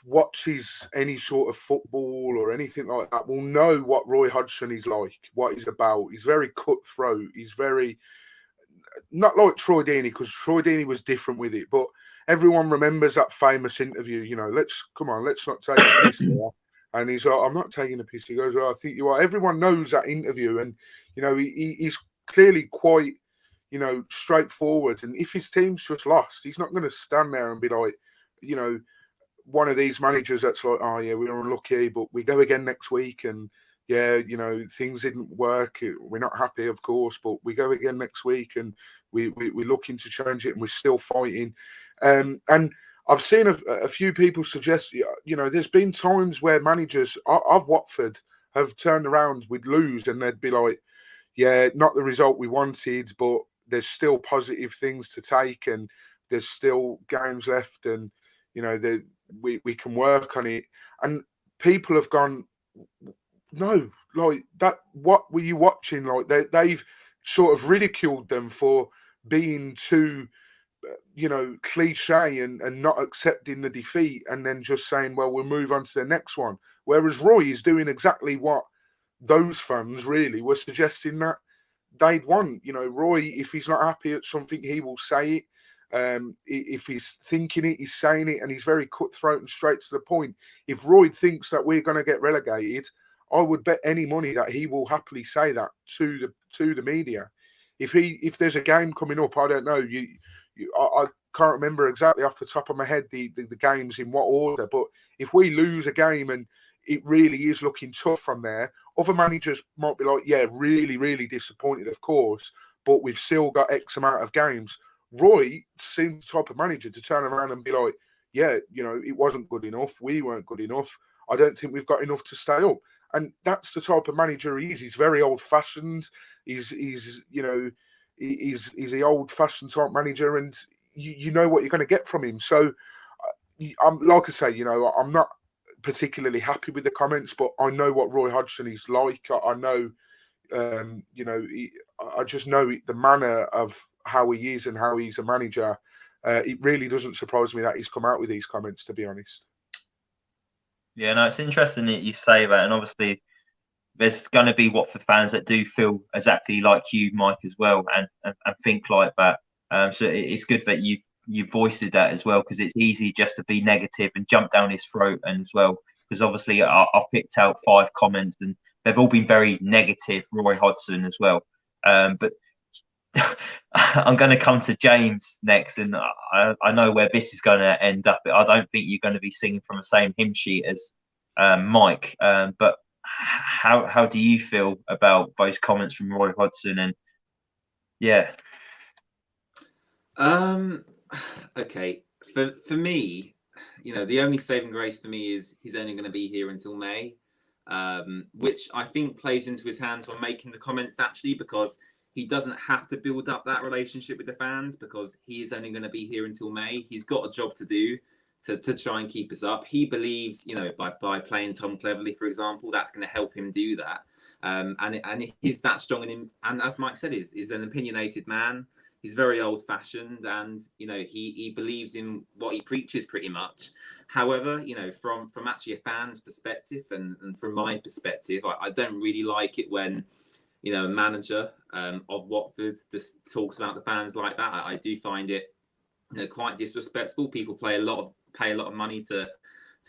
watches any sort of football or anything like that will know what Roy Hodgson is like, what he's about. He's very cutthroat. He's very not like Troy Deeney, because Troy Deeney was different with it, but everyone remembers that famous interview. You know, let's not take the piss here. And he's like, I'm not taking the piss. He goes, well, I think you are. Everyone knows that interview, and you know, he's clearly quite, you know, straightforward. And if his team's just lost, he's not going to stand there and be like, you know, one of these managers that's like, oh yeah, we were unlucky, but we go again next week, and yeah, you know, things didn't work. We're not happy, of course, but we go again next week, and we're looking to change it, and we're still fighting. And I've seen a few people suggest, you know, there's been times where managers of Watford have turned around, we'd lose, and they'd be like, yeah, not the result we wanted, but there's still positive things to take, and there's still games left, and you know, we can work on it. And people have gone, no, like that. What were you watching? Like they've sort of ridiculed them for being too, you know, cliche and not accepting the defeat, and then just saying, well, we'll move on to the next one. Whereas Roy is doing exactly what those fans really were suggesting that they'd want. You know, Roy, if he's not happy at something, he will say it. If he's thinking it, he's saying it, and he's very cutthroat and straight to the point. If Roy thinks that we're going to get relegated, I would bet any money that he will happily say that to the media. If there's a game coming up, I don't know. I can't remember exactly off the top of my head the games in what order, but if we lose a game and it really is looking tough from there, other managers might be like, yeah, really, really disappointed, of course, but we've still got X amount of games. Roy seemed the type of manager to turn around and be like, yeah, you know, it wasn't good enough. We weren't good enough. I don't think we've got enough to stay up. And that's the type of manager he is. He's very old-fashioned. He's you know, he's the old-fashioned type manager, and you know what you're going to get from him. So, I'm like I say, you know, I'm not particularly happy with the comments, but I know what Roy Hodgson is like. I know, you know, I just know the manner of how he is and how he's a manager. It really doesn't surprise me that he's come out with these comments, to be honest. Yeah, no, it's interesting that you say that, and obviously there's going to be Watford fans that do feel exactly like you, Mike, as well, and think like that. So it's good that you voiced that as well, because it's easy just to be negative and jump down his throat, and as well, because obviously I've picked out 5 comments and they've all been very negative, Roy Hodgson as well. But I'm going to come to James next, and I know where this is going to end up. I don't think you're going to be singing from the same hymn sheet as Mike, but how do you feel about those comments from Roy Hodgson? And yeah, okay, for me, you know, the only saving grace for me is he's only going to be here until May, which I think plays into his hands on making the comments, actually, because he doesn't have to build up that relationship with the fans, because he is only going to be here until May. He's got a job to do to try and keep us up. He believes, you know, by playing Tom Cleverley, for example, that's going to help him do that. And he's that strong in him. And as Mike said, is an opinionated man. He's very old-fashioned, and you know, he believes in what he preaches pretty much. However, you know, from actually a fan's perspective and from my perspective, I don't really like it when, you know, a manager of Watford just talks about the fans like that. I do find it, you know, quite disrespectful. People pay a lot of money to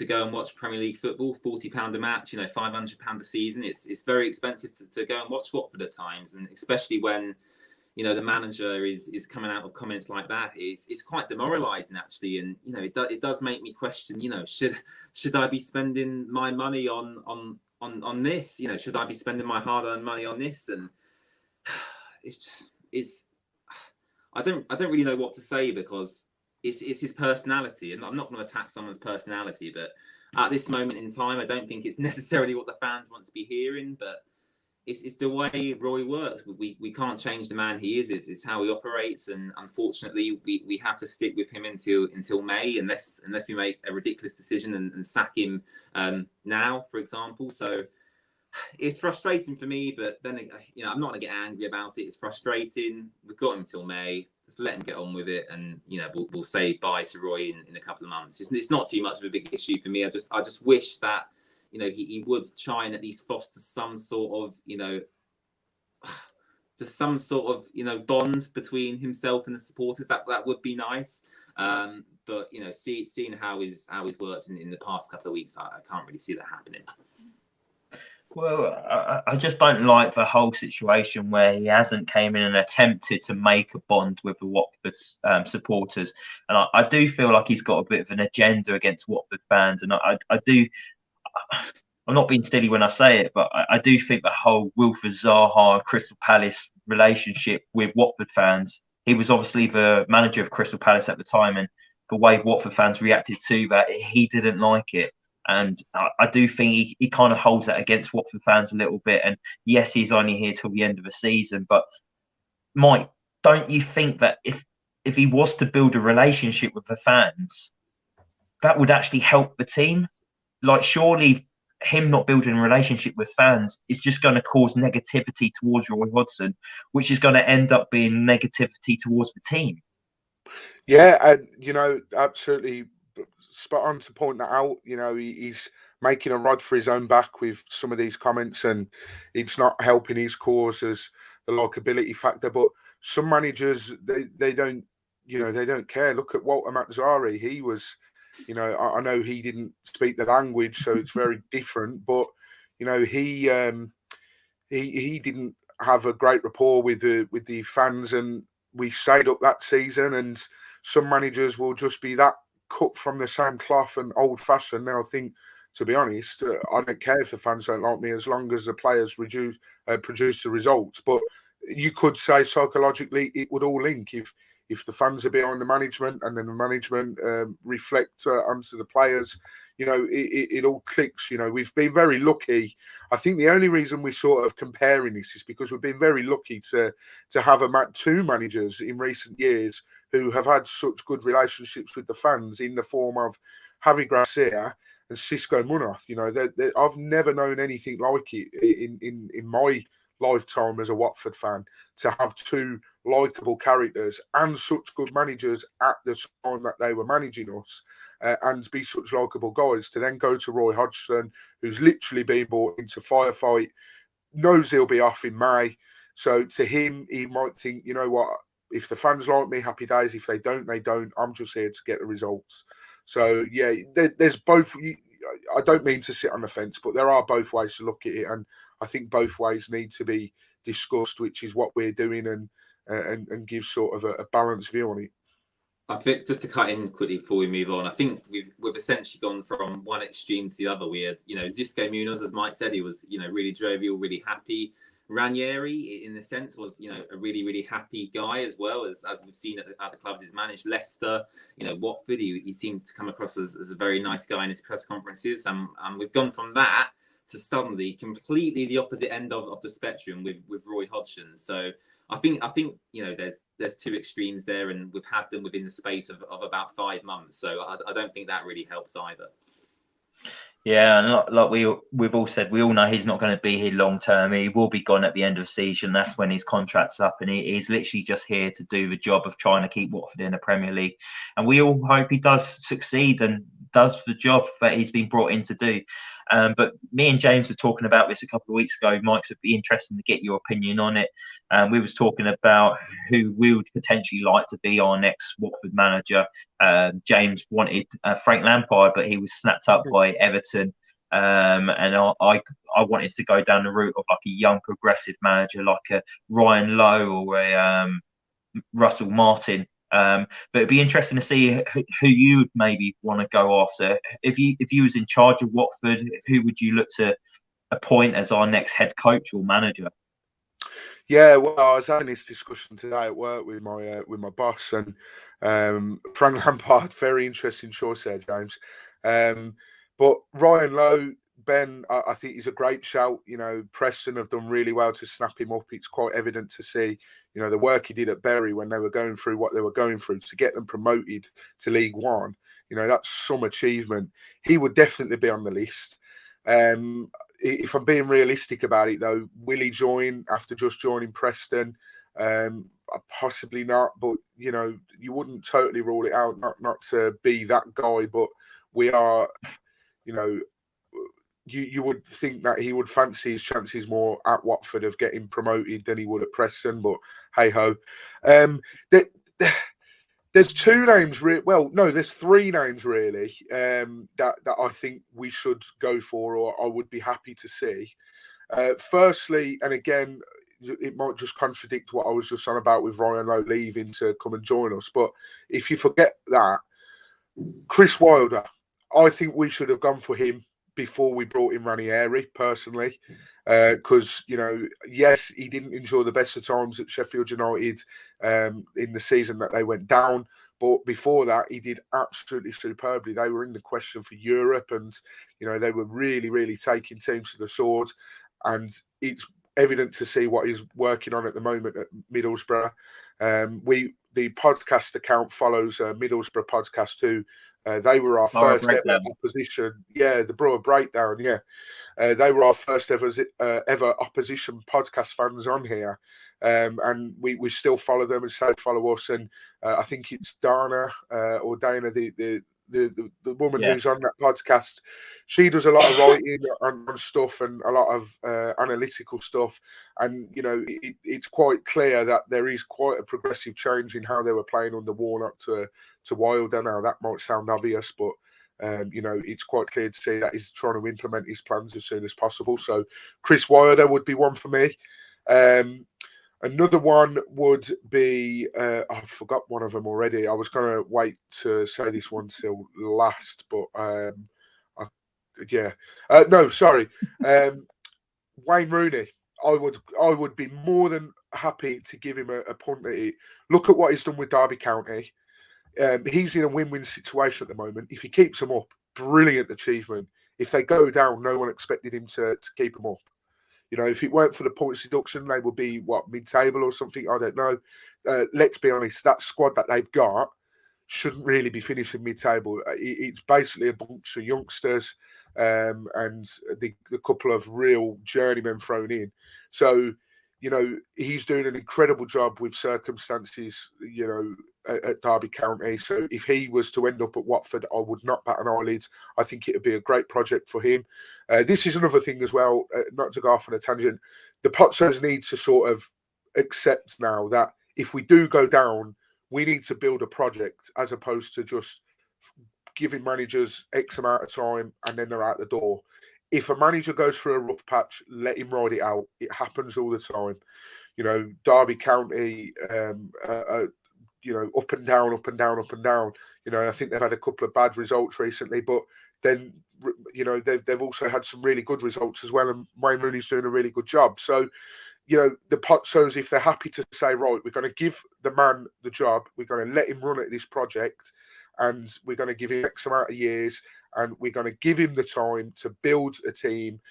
go and watch Premier League football, £40 a match, you know, £500 a season. It's very expensive to go and watch Watford at times, and especially when, you know, the manager is coming out with comments like that. It's quite demoralising, actually, and you know, it does make me question, you know, should I be spending my money on this? You know, should I be spending my hard-earned money on this? And it's I don't really know what to say, because it's his personality, and I'm not going to attack someone's personality, but at this moment in time, I don't think it's necessarily what the fans want to be hearing, but it's the way Roy works. We can't change the man he is. It's how he operates, and unfortunately, we have to stick with him until May, unless we make a ridiculous decision and sack him now, for example. So it's frustrating for me, but then I'm not going to get angry about it. It's frustrating. We've got him till May. Just let him get on with it, and we'll say bye to Roy in a couple of months. It's not too much of a big issue for me. I just wish that he would try and at least foster some sort of just some sort of bond between himself and the supporters. That would be nice. But seeing how he's worked in the past couple of weeks, I can't really see that happening. Well, I just don't like the whole situation where he hasn't came in and attempted to make a bond with the Watford supporters, and I do feel like he's got a bit of an agenda against Watford fans, and I do. I'm not being silly when I say it, but I do think the whole Wilfred Zaha Crystal Palace relationship with Watford fans. He was obviously the manager of Crystal Palace at the time, and the way Watford fans reacted to that, he didn't like it. And I do think he kind of holds that against Watford fans a little bit. And yes, he's only here till the end of the season. But Mike, don't you think that if he was to build a relationship with the fans, that would actually help the team? Like, surely him not building a relationship with fans is just going to cause negativity towards Roy Hodgson, which is going to end up being negativity towards the team. Yeah, and absolutely spot on to point that out. He's making a rod for his own back with some of these comments, and it's not helping his cause as the likability factor. But some managers, they don't, they don't care. Look at Walter Mazzari. He was, I know he didn't speak the language, so it's very different. But he didn't have a great rapport with the fans, and we stayed up that season. And some managers will just be that cut from the same cloth and old-fashioned. Now, I think, to be honest, I don't care if the fans don't like me as long as the players produce the results. But you could say psychologically it would all link if the fans are behind the management and then the management reflect onto the players. It all clicks. We've been very lucky. I think the only reason we're sort of comparing this is because we've been very lucky to have two managers in recent years who have had such good relationships with the fans in the form of Javi Gracia and Xisco Munoz. I've never known anything like it in my lifetime as a Watford fan, to have two likeable characters and such good managers at the time that they were managing us, and be such likeable guys, to then go to Roy Hodgson, who's literally been brought into firefight, knows he'll be off in May. So to him, he might think, you know what, if the fans like me, happy days. If they don't, they don't. I'm just here to get the results. So yeah, there's both. I don't mean to sit on the fence, but there are both ways to look at it, and I think both ways need to be discussed, which is what we're doing, and give sort of a balanced view on it. I think, just to cut in quickly before we move on, I think we've essentially gone from one extreme to the other. We had, Xisco Munoz, as Mike said, he was, really jovial, really happy. Ranieri, in a sense, was, a really, really happy guy as well, as we've seen at the clubs he's managed. Leicester, Watford, he seemed to come across as a very nice guy in his press conferences. And we've gone from that to suddenly completely the opposite end of the spectrum with Roy Hodgson. So I think there's two extremes there, and we've had them within the space of about 5 months. So I don't think that really helps either. Yeah, and like we've all said, we all know he's not going to be here long term. He will be gone at the end of the season. That's when his contract's up, and he's literally just here to do the job of trying to keep Watford in the Premier League. And we all hope he does succeed and does the job that he's been brought in to do. But me and James were talking about this a couple of weeks ago. Mike, it'd be interesting to get your opinion on it. We was talking about who we would potentially like to be our next Watford manager. James wanted Frank Lampard, but he was snapped up by Everton. And I wanted to go down the route of like a young progressive manager, like a Ryan Lowe or a Russell Martin. But it'd be interesting to see who you would maybe want to go after. If you was in charge of Watford, who would you look to appoint as our next head coach or manager? Yeah, well, I was having this discussion today at work with my boss, and Frank Lampard, very interesting choice there, James. But Ryan Lowe, Ben, I think he's a great shout. Preston have done really well to snap him up. It's quite evident to see, the work he did at Bury when they were going through what they were going through to get them promoted to League One. That's some achievement. He would definitely be on the list. if I'm being realistic about it, though, will he join after just joining Preston? Possibly not, but you know, you wouldn't totally rule it out. Not to be that guy, but we are, you know, you would think that he would fancy his chances more at Watford of getting promoted than he would at Preston. But hey ho, there's two names. There's three names really that I think we should go for, or I would be happy to see. Firstly, and again, it might just contradict what I was just on about with Ryan Lowe leaving to come and join us. But if you forget that, Chris Wilder, I think we should have gone for him before we brought in Ranieri, personally. Because, you know, yes, he didn't enjoy the best of times at Sheffield United in the season that they went down. But before that, he did absolutely superbly. They were in the question for Europe and, you know, they were really, really taking teams to the sword. And it's evident to see what he's working on at the moment at Middlesbrough. The podcast account follows Middlesbrough podcast too. They were our first ever opposition. Yeah, the Brewer Breakdown. Yeah, they were our first ever opposition podcast fans on here, and we still follow them and say follow us. And I think it's Dana or Dana, the woman who's on that podcast. She does a lot of writing on stuff and a lot of analytical stuff. And, you know, it's quite clear that there is quite a progressive change in how they were playing under Warnock to Wilder. Now, that might sound obvious, but, you know, it's quite clear to see that he's trying to implement his plans as soon as possible. So Chris Wilder would be one for me. Another one would be, I forgot one of them already. I was going to wait to say this one till last, but Wayne Rooney. I would be more than happy to give him a punt at it. Look at what he's done with Derby County. He's in a win-win situation at the moment. If he keeps them up, brilliant achievement. If they go down, no one expected him to keep them up. You know, if it weren't for the points deduction, they would be, mid-table or something? I don't know. Let's be honest, that squad that they've got shouldn't really be finishing mid-table. It's basically a bunch of youngsters and the couple of real journeymen thrown in. So, you know, he's doing an incredible job with circumstances, you know, at Derby County. So if he was to end up at Watford, I would not bat an eyelid. I think it would be a great project for him. This is another thing as well, not to go off on a tangent. The Pozzos need to sort of accept now that if we do go down, we need to build a project as opposed to just giving managers X amount of time and then they're out the door. If a manager goes through a rough patch, let him ride it out. It happens all the time. You know, Derby County, you know, up and down, up and down, up and down. You know, I think they've had a couple of bad results recently, but then, you know, they've also had some really good results as well. And Wayne Rooney's doing a really good job. So, you know, the Pozzos, if they're happy to say, right, we're going to give the man the job, we're going to let him run at this project, and we're going to give him X amount of years, and we're going to give him the time to build a team,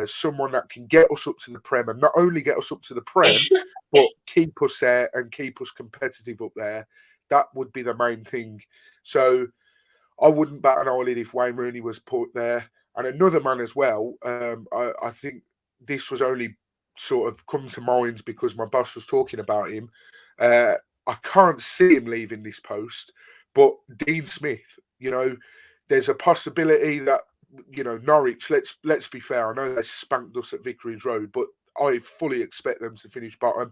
someone that can get us up to the Prem, and not only get us up to the Prem, but keep us there and keep us competitive up there. That would be the main thing. So I wouldn't bat an eyelid if Wayne Rooney was put there. And another man as well, I think this was only sort of come to mind because my boss was talking about him. I can't see him leaving this post, but Dean Smith, you know, there's a possibility that, you know, Norwich, let's be fair, I know they spanked us at Vicarage Road, but I fully expect them to finish bottom.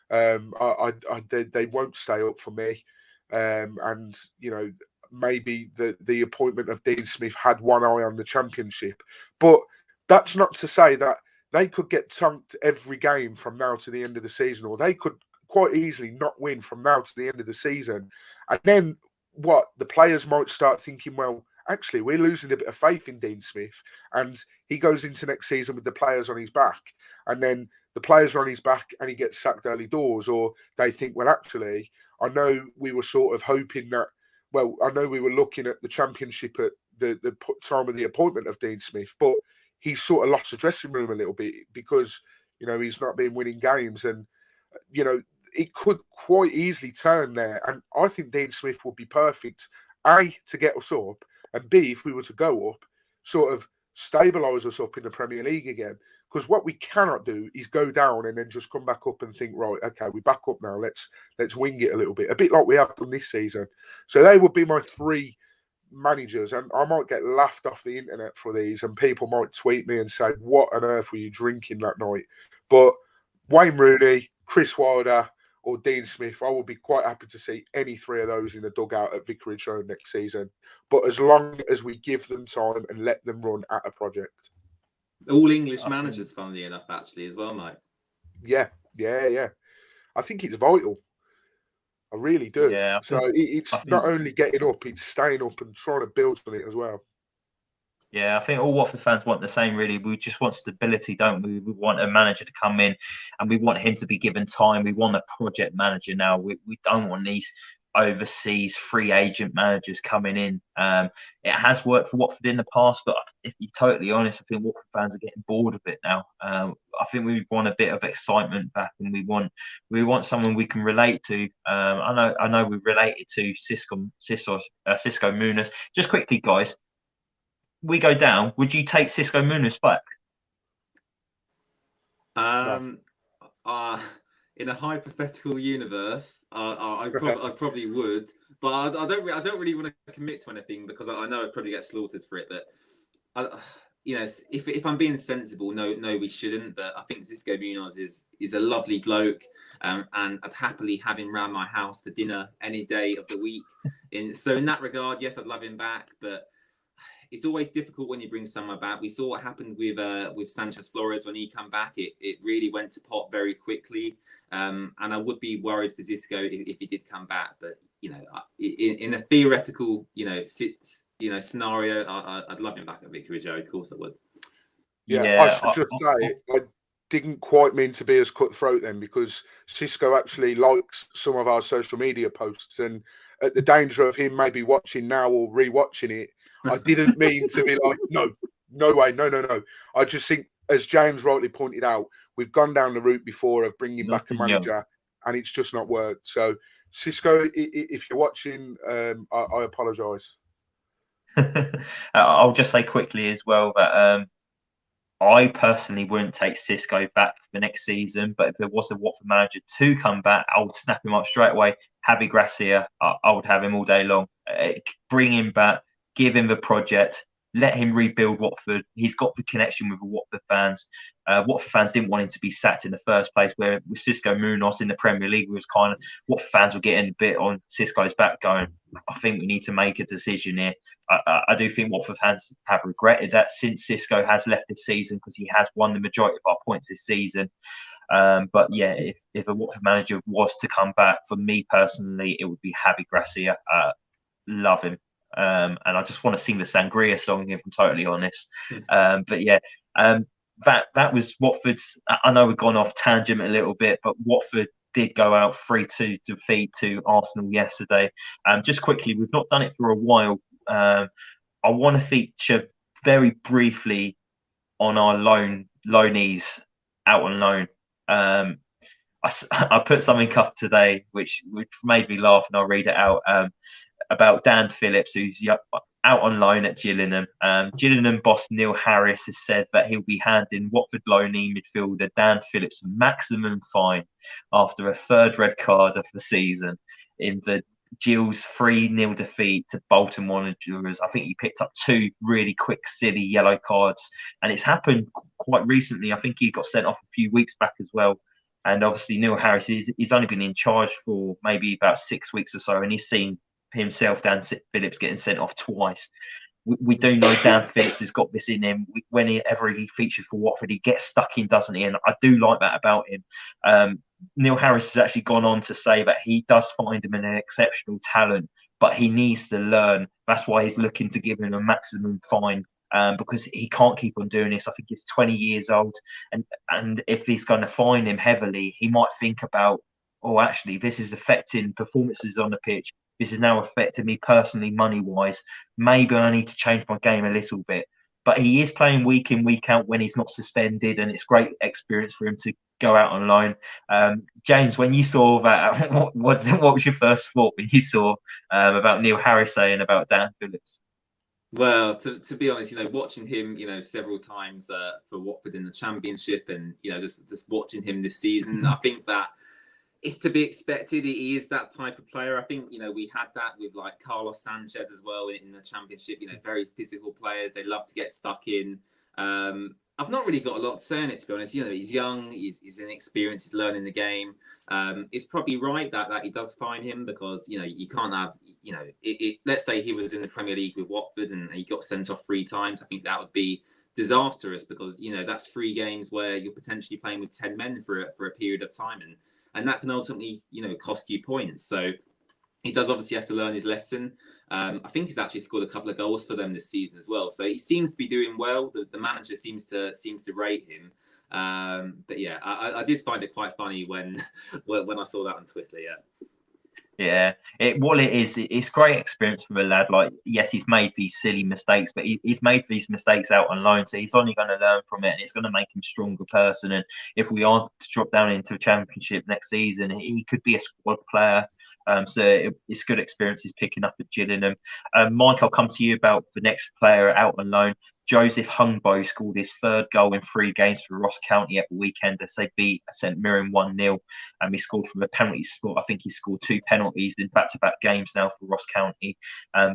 They won't stay up for me. And, you know, maybe the appointment of Dean Smith had one eye on the Championship. But that's not to say that they could get tonked every game from now to the end of the season, or they could quite easily not win from now to the end of the season. And then the players might start thinking, well, actually, we're losing a bit of faith in Dean Smith. And he goes into next season with the players on his back. And then the players are on his back and he gets sacked early doors. Or they think, well, actually, I know we were sort of hoping that, well, I know we were looking at the Championship at the time of the appointment of Dean Smith, but he's sort of lost the dressing room a little bit because, you know, he's not been winning games. And, you know, it could quite easily turn there. And I think Dean Smith would be perfect, A, to get us up, and B, if we were to go up, sort of stabilise us up in the Premier League again. Because what we cannot do is go down and then just come back up and think, right, okay, we're back up now. Let's wing it a little bit, a bit like we have done this season. So they would be my 3 managers, and I might get laughed off the internet for these, and people might tweet me and say, "What on earth were you drinking that night?" But Wayne Rooney, Chris Wilder, or Dean Smith, I would be quite happy to see any 3 of those in the dugout at Vicarage Road next season. But as long as we give them time and let them run at a project. All English managers, funnily enough, actually, as well, Mike. Yeah. I think it's vital. I really do. Yeah, so it's not only getting up, it's staying up and trying to build on it as well. Yeah, I think all Watford fans want the same, really. We just want stability, don't we? We want a manager to come in and we want him to be given time. We want a project manager now. We don't want these overseas free agent managers coming in. It has worked for Watford in the past, but if you're totally honest, I think Watford fans are getting bored of it now. I think we want a bit of excitement back, and we want someone we can relate to. I know we related to Cisco Muniz. Just quickly, guys, we go down. Would you take Cisco Muniz back? In a hypothetical universe, I probably would, but I don't really want to commit to anything because I know I'd probably get slaughtered for it. But if I'm being sensible, no, we shouldn't. But I think Cisco Muniz is a lovely bloke, and I'd happily have him round my house for dinner any day of the week. So in that regard, yes, I'd love him back, but it's always difficult when you bring someone back. We saw what happened with Sanchez Flores when he came back. It really went to pot very quickly. And I would be worried for Xisco if he did come back. But in a theoretical scenario, I'd love him back at Vicarage Road. Of course, I would. Yeah, I should just say I didn't quite mean to be as cutthroat then, because Xisco actually likes some of our social media posts, and at the danger of him maybe watching now or rewatching it, I didn't mean to be like, no way, no. I just think, as James rightly pointed out, we've gone down the route before of bringing back a manager, and it's just not worked. So, Xisco, if you're watching, I apologise. I'll just say quickly as well that I personally wouldn't take Xisco back for next season, but if there was a Watford manager to come back, I would snap him up straight away. Javi Gracia, I would have him all day long. Bring him back, give him the project, let him rebuild Watford. He's got the connection with the Watford fans. Watford fans didn't want him to be sacked in the first place, where with Cisco Muniz in the Premier League, was kind of Watford fans were getting a bit on Cisco's back going, I think we need to make a decision here. I do think Watford fans have regretted that since Cisco has left this season, because he has won the majority of our points this season. But yeah, if a Watford manager was to come back, for me personally, it would be Javi Gracia. Love him. And I just want to sing the Sangria song, if I'm totally honest. But yeah, that was Watford's. I know we've gone off tangent a little bit, but Watford did go out 3-2 defeat to Arsenal yesterday. Just quickly, we've not done it for a while. I want to feature very briefly on our loanees out on loan. I put something up today which made me laugh, and I'll read it out. About Dan Phillips, who's out on loan at Gillingham. Gillingham boss Neil Harris has said that he'll be handing Watford loanee midfielder Dan Phillips a maximum fine after a third red card of the season in the Gills 3-0 defeat to Bolton Wanderers. I think he picked up 2 really quick, silly yellow cards, and it's happened quite recently. I think he got sent off a few weeks back as well. And obviously Neil Harris, he's only been in charge for maybe about 6 weeks or so, and he's seen himself, Dan Phillips, getting sent off twice. We do know Dan Phillips has got this in him. Whenever he features for Watford, he gets stuck in, doesn't he? And I do like that about him. Neil Harris has actually gone on to say that he does find him an exceptional talent, but he needs to learn. That's why he's looking to give him a maximum fine, because he can't keep on doing this. I think he's 20 years old, and if he's going to fine him heavily, he might think about, actually, this is affecting performances on the pitch. This is now affecting me personally, money-wise. Maybe I need to change my game a little bit. But he is playing week in, week out when he's not suspended, and it's great experience for him to go out on loan. James, when you saw that, what was your first thought when you saw about Neil Harris saying about Dan Phillips? Well, to be honest, watching him, several times for Watford in the Championship, and just watching him this season, I think that it's to be expected. He is that type of player. I think we had that with like Carlos Sanchez as well in the Championship. Very physical players. They love to get stuck in. I've not really got a lot to say on it, to be honest. He's young. He's inexperienced. He's learning the game. It's probably right that he does fine him, because you can't have let's say he was in the Premier League with Watford and he got sent off 3 times. I think that would be disastrous, because that's 3 games where you're potentially playing with 10 men for a period of time, and that can ultimately cost you points. So he does obviously have to learn his lesson. I think he's actually scored a couple of goals for them this season as well, so he seems to be doing well. The manager seems to rate him. But yeah, I did find it quite funny when I saw that on Twitter. Yeah, it's great experience for a lad. Like, yes, he's made these silly mistakes, but he's made these mistakes out on loan, so he's only going to learn from it, and it's going to make him a stronger person. And if we are to drop down into a Championship next season, he could be a squad player. So it's good experience he's picking up at Gillingham. Mike, I'll come to you about the next player out on loan. Joseph Hungbo scored his 3rd goal in 3 games for Ross County at the weekend as they beat St Mirren 1-0. He scored from a penalty spot. I think he scored 2 penalties in back-to-back games now for Ross County.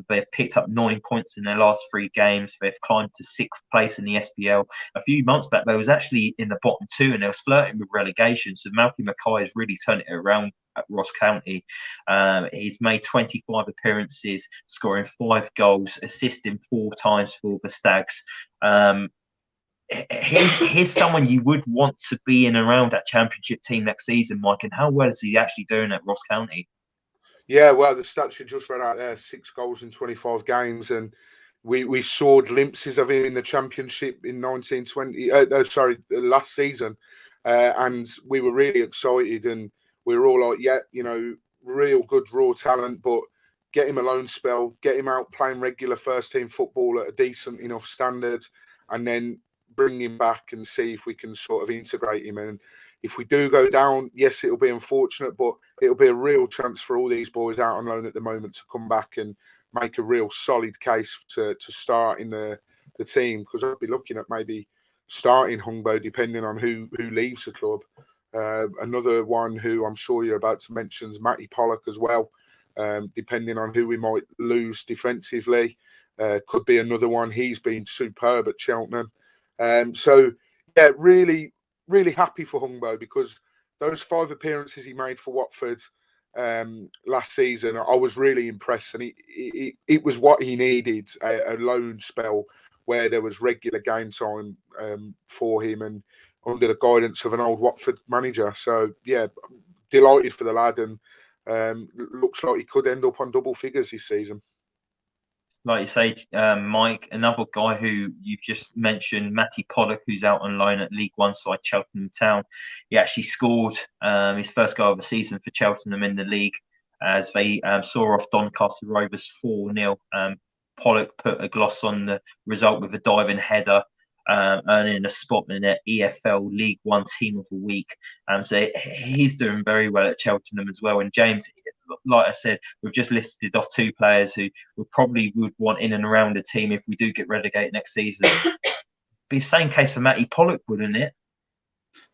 They've picked up 9 points in their last 3 games. They've climbed to 6th place in the SPL. A few months back, they was actually in the bottom 2, and they was flirting with relegation. So Malky Mackay has really turned it around at Ross County. He's made 25 appearances, scoring 5 goals, assisting 4 times for the Stags. He's someone you would want to be in around that Championship team next season, Mike. And how well is he actually doing at Ross County? Yeah, well, the stats you just read out there: 6 goals in 25 games, and we saw glimpses of him in the Championship in 1920. Last season, and we were really excited, and we were all like, real good raw talent, but get him a loan spell, get him out playing regular first team football at a decent enough standard, and then bring him back and see if we can sort of integrate him. And if we do go down, yes, it'll be unfortunate, but it'll be a real chance for all these boys out on loan at the moment to come back and make a real solid case to start in the team, because I'd be looking at maybe starting Hungbo depending on who leaves the club. Another one who I'm sure you're about to mention is Matty Pollock as well. Depending on who we might lose defensively, could be another one. He's been superb at Cheltenham. So, yeah, really, really happy for Hungbo, because those 5 appearances he made for Watford last season, I was really impressed. And it was what he needed, a loan spell where there was regular game time for him, and under the guidance of an old Watford manager. So, yeah, delighted for the lad, and looks like he could end up on double figures this season. Like you say, Mike, another guy who you've just mentioned, Matty Pollock, who's out on loan at League One side Cheltenham Town. He actually scored his 1st goal of the season for Cheltenham in the league as they saw off Doncaster Rovers 4-0. Pollock put a gloss on the result with a diving header, earning a spot in the EFL League One Team of the Week. So he's doing very well at Cheltenham as well. And James, like I said, we've just listed off 2 players who we probably would want in and around the team if we do get relegated next season. Be the same case for Matty Pollock, wouldn't it?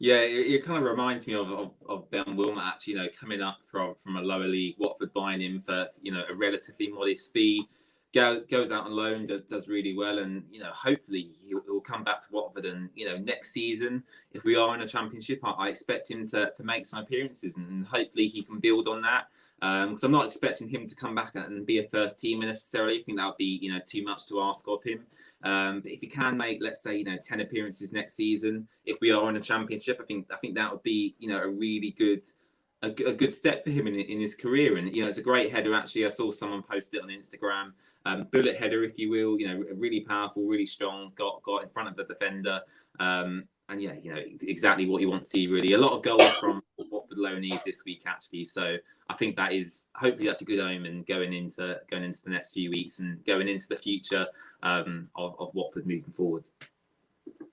Yeah, it kind of reminds me of Ben Wilmot, actually, coming up from a lower league, Watford buying him for, a relatively modest fee. Goes out on loan, does really well, and hopefully he'll come back to Watford. And next season, if we are in a Championship, I expect him to make some appearances, and hopefully he can build on that. Because I'm not expecting him to come back and be a first teamer necessarily. I think that would be too much to ask of him. But if he can make, let's say, 10 appearances next season, if we are in a Championship, I think that would be a really good. A good step for him in his career. And it's a great header, actually. I saw someone post it on Instagram, bullet header, if you will, really powerful, really strong, got in front of the defender, and yeah, exactly what you want to see, really. A lot of goals from Watford loanees this week, actually. So I think hopefully that's a good omen going into the next few weeks and going into the future of Watford moving forward.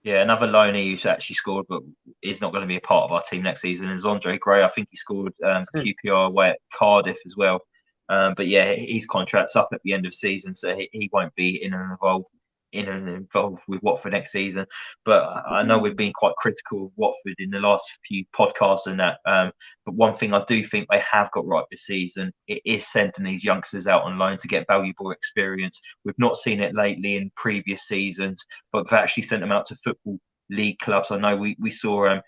Yeah, another loanee who's actually scored but is not going to be a part of our team next season is Andre Gray. I think he scored QPR away at Cardiff as well. But yeah, his contract's up at the end of the season, so he won't be involved with Watford next season. But I know we've been quite critical of Watford in the last few podcasts and that. But one thing I do think they have got right this season, it is sending these youngsters out on loan to get valuable experience. We've not seen it lately in previous seasons, but they've actually sent them out to football league clubs. I know we saw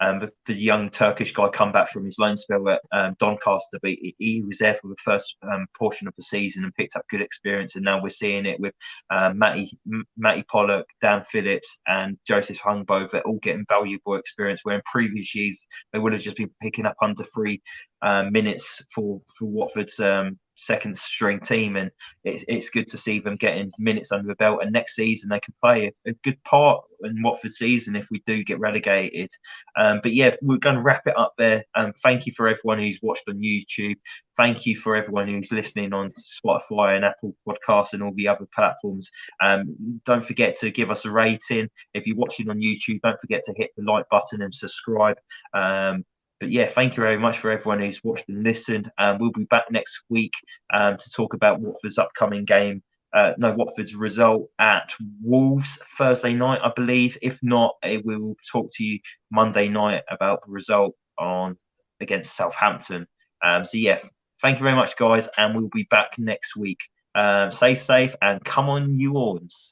the young Turkish guy come back from his loan spell at Doncaster, but he was there for the first portion of the season and picked up good experience. And now we're seeing it with Matty Pollock, Dan Phillips, and Joseph Hungbo. They're all getting valuable experience, where in previous years they would have just been picking up under 3 minutes for Watford's second string team, and it's good to see them getting minutes under the belt, and next season they can play a good part in Watford's season if we do get relegated. But yeah, we're going to wrap it up there. Thank you for everyone who's watched on YouTube. Thank you for everyone who's listening on Spotify and Apple Podcasts and all the other platforms. Don't forget to give us a rating. If you're watching on YouTube, don't forget to hit the like button and subscribe. But yeah, thank you very much for everyone who's watched and listened. We'll be back next week to talk about Watford's upcoming game. Watford's result at Wolves Thursday night, I believe. If not, we will talk to you Monday night about the result against Southampton. So yeah, thank you very much, guys, and we'll be back next week. Stay safe and come on, you Orns.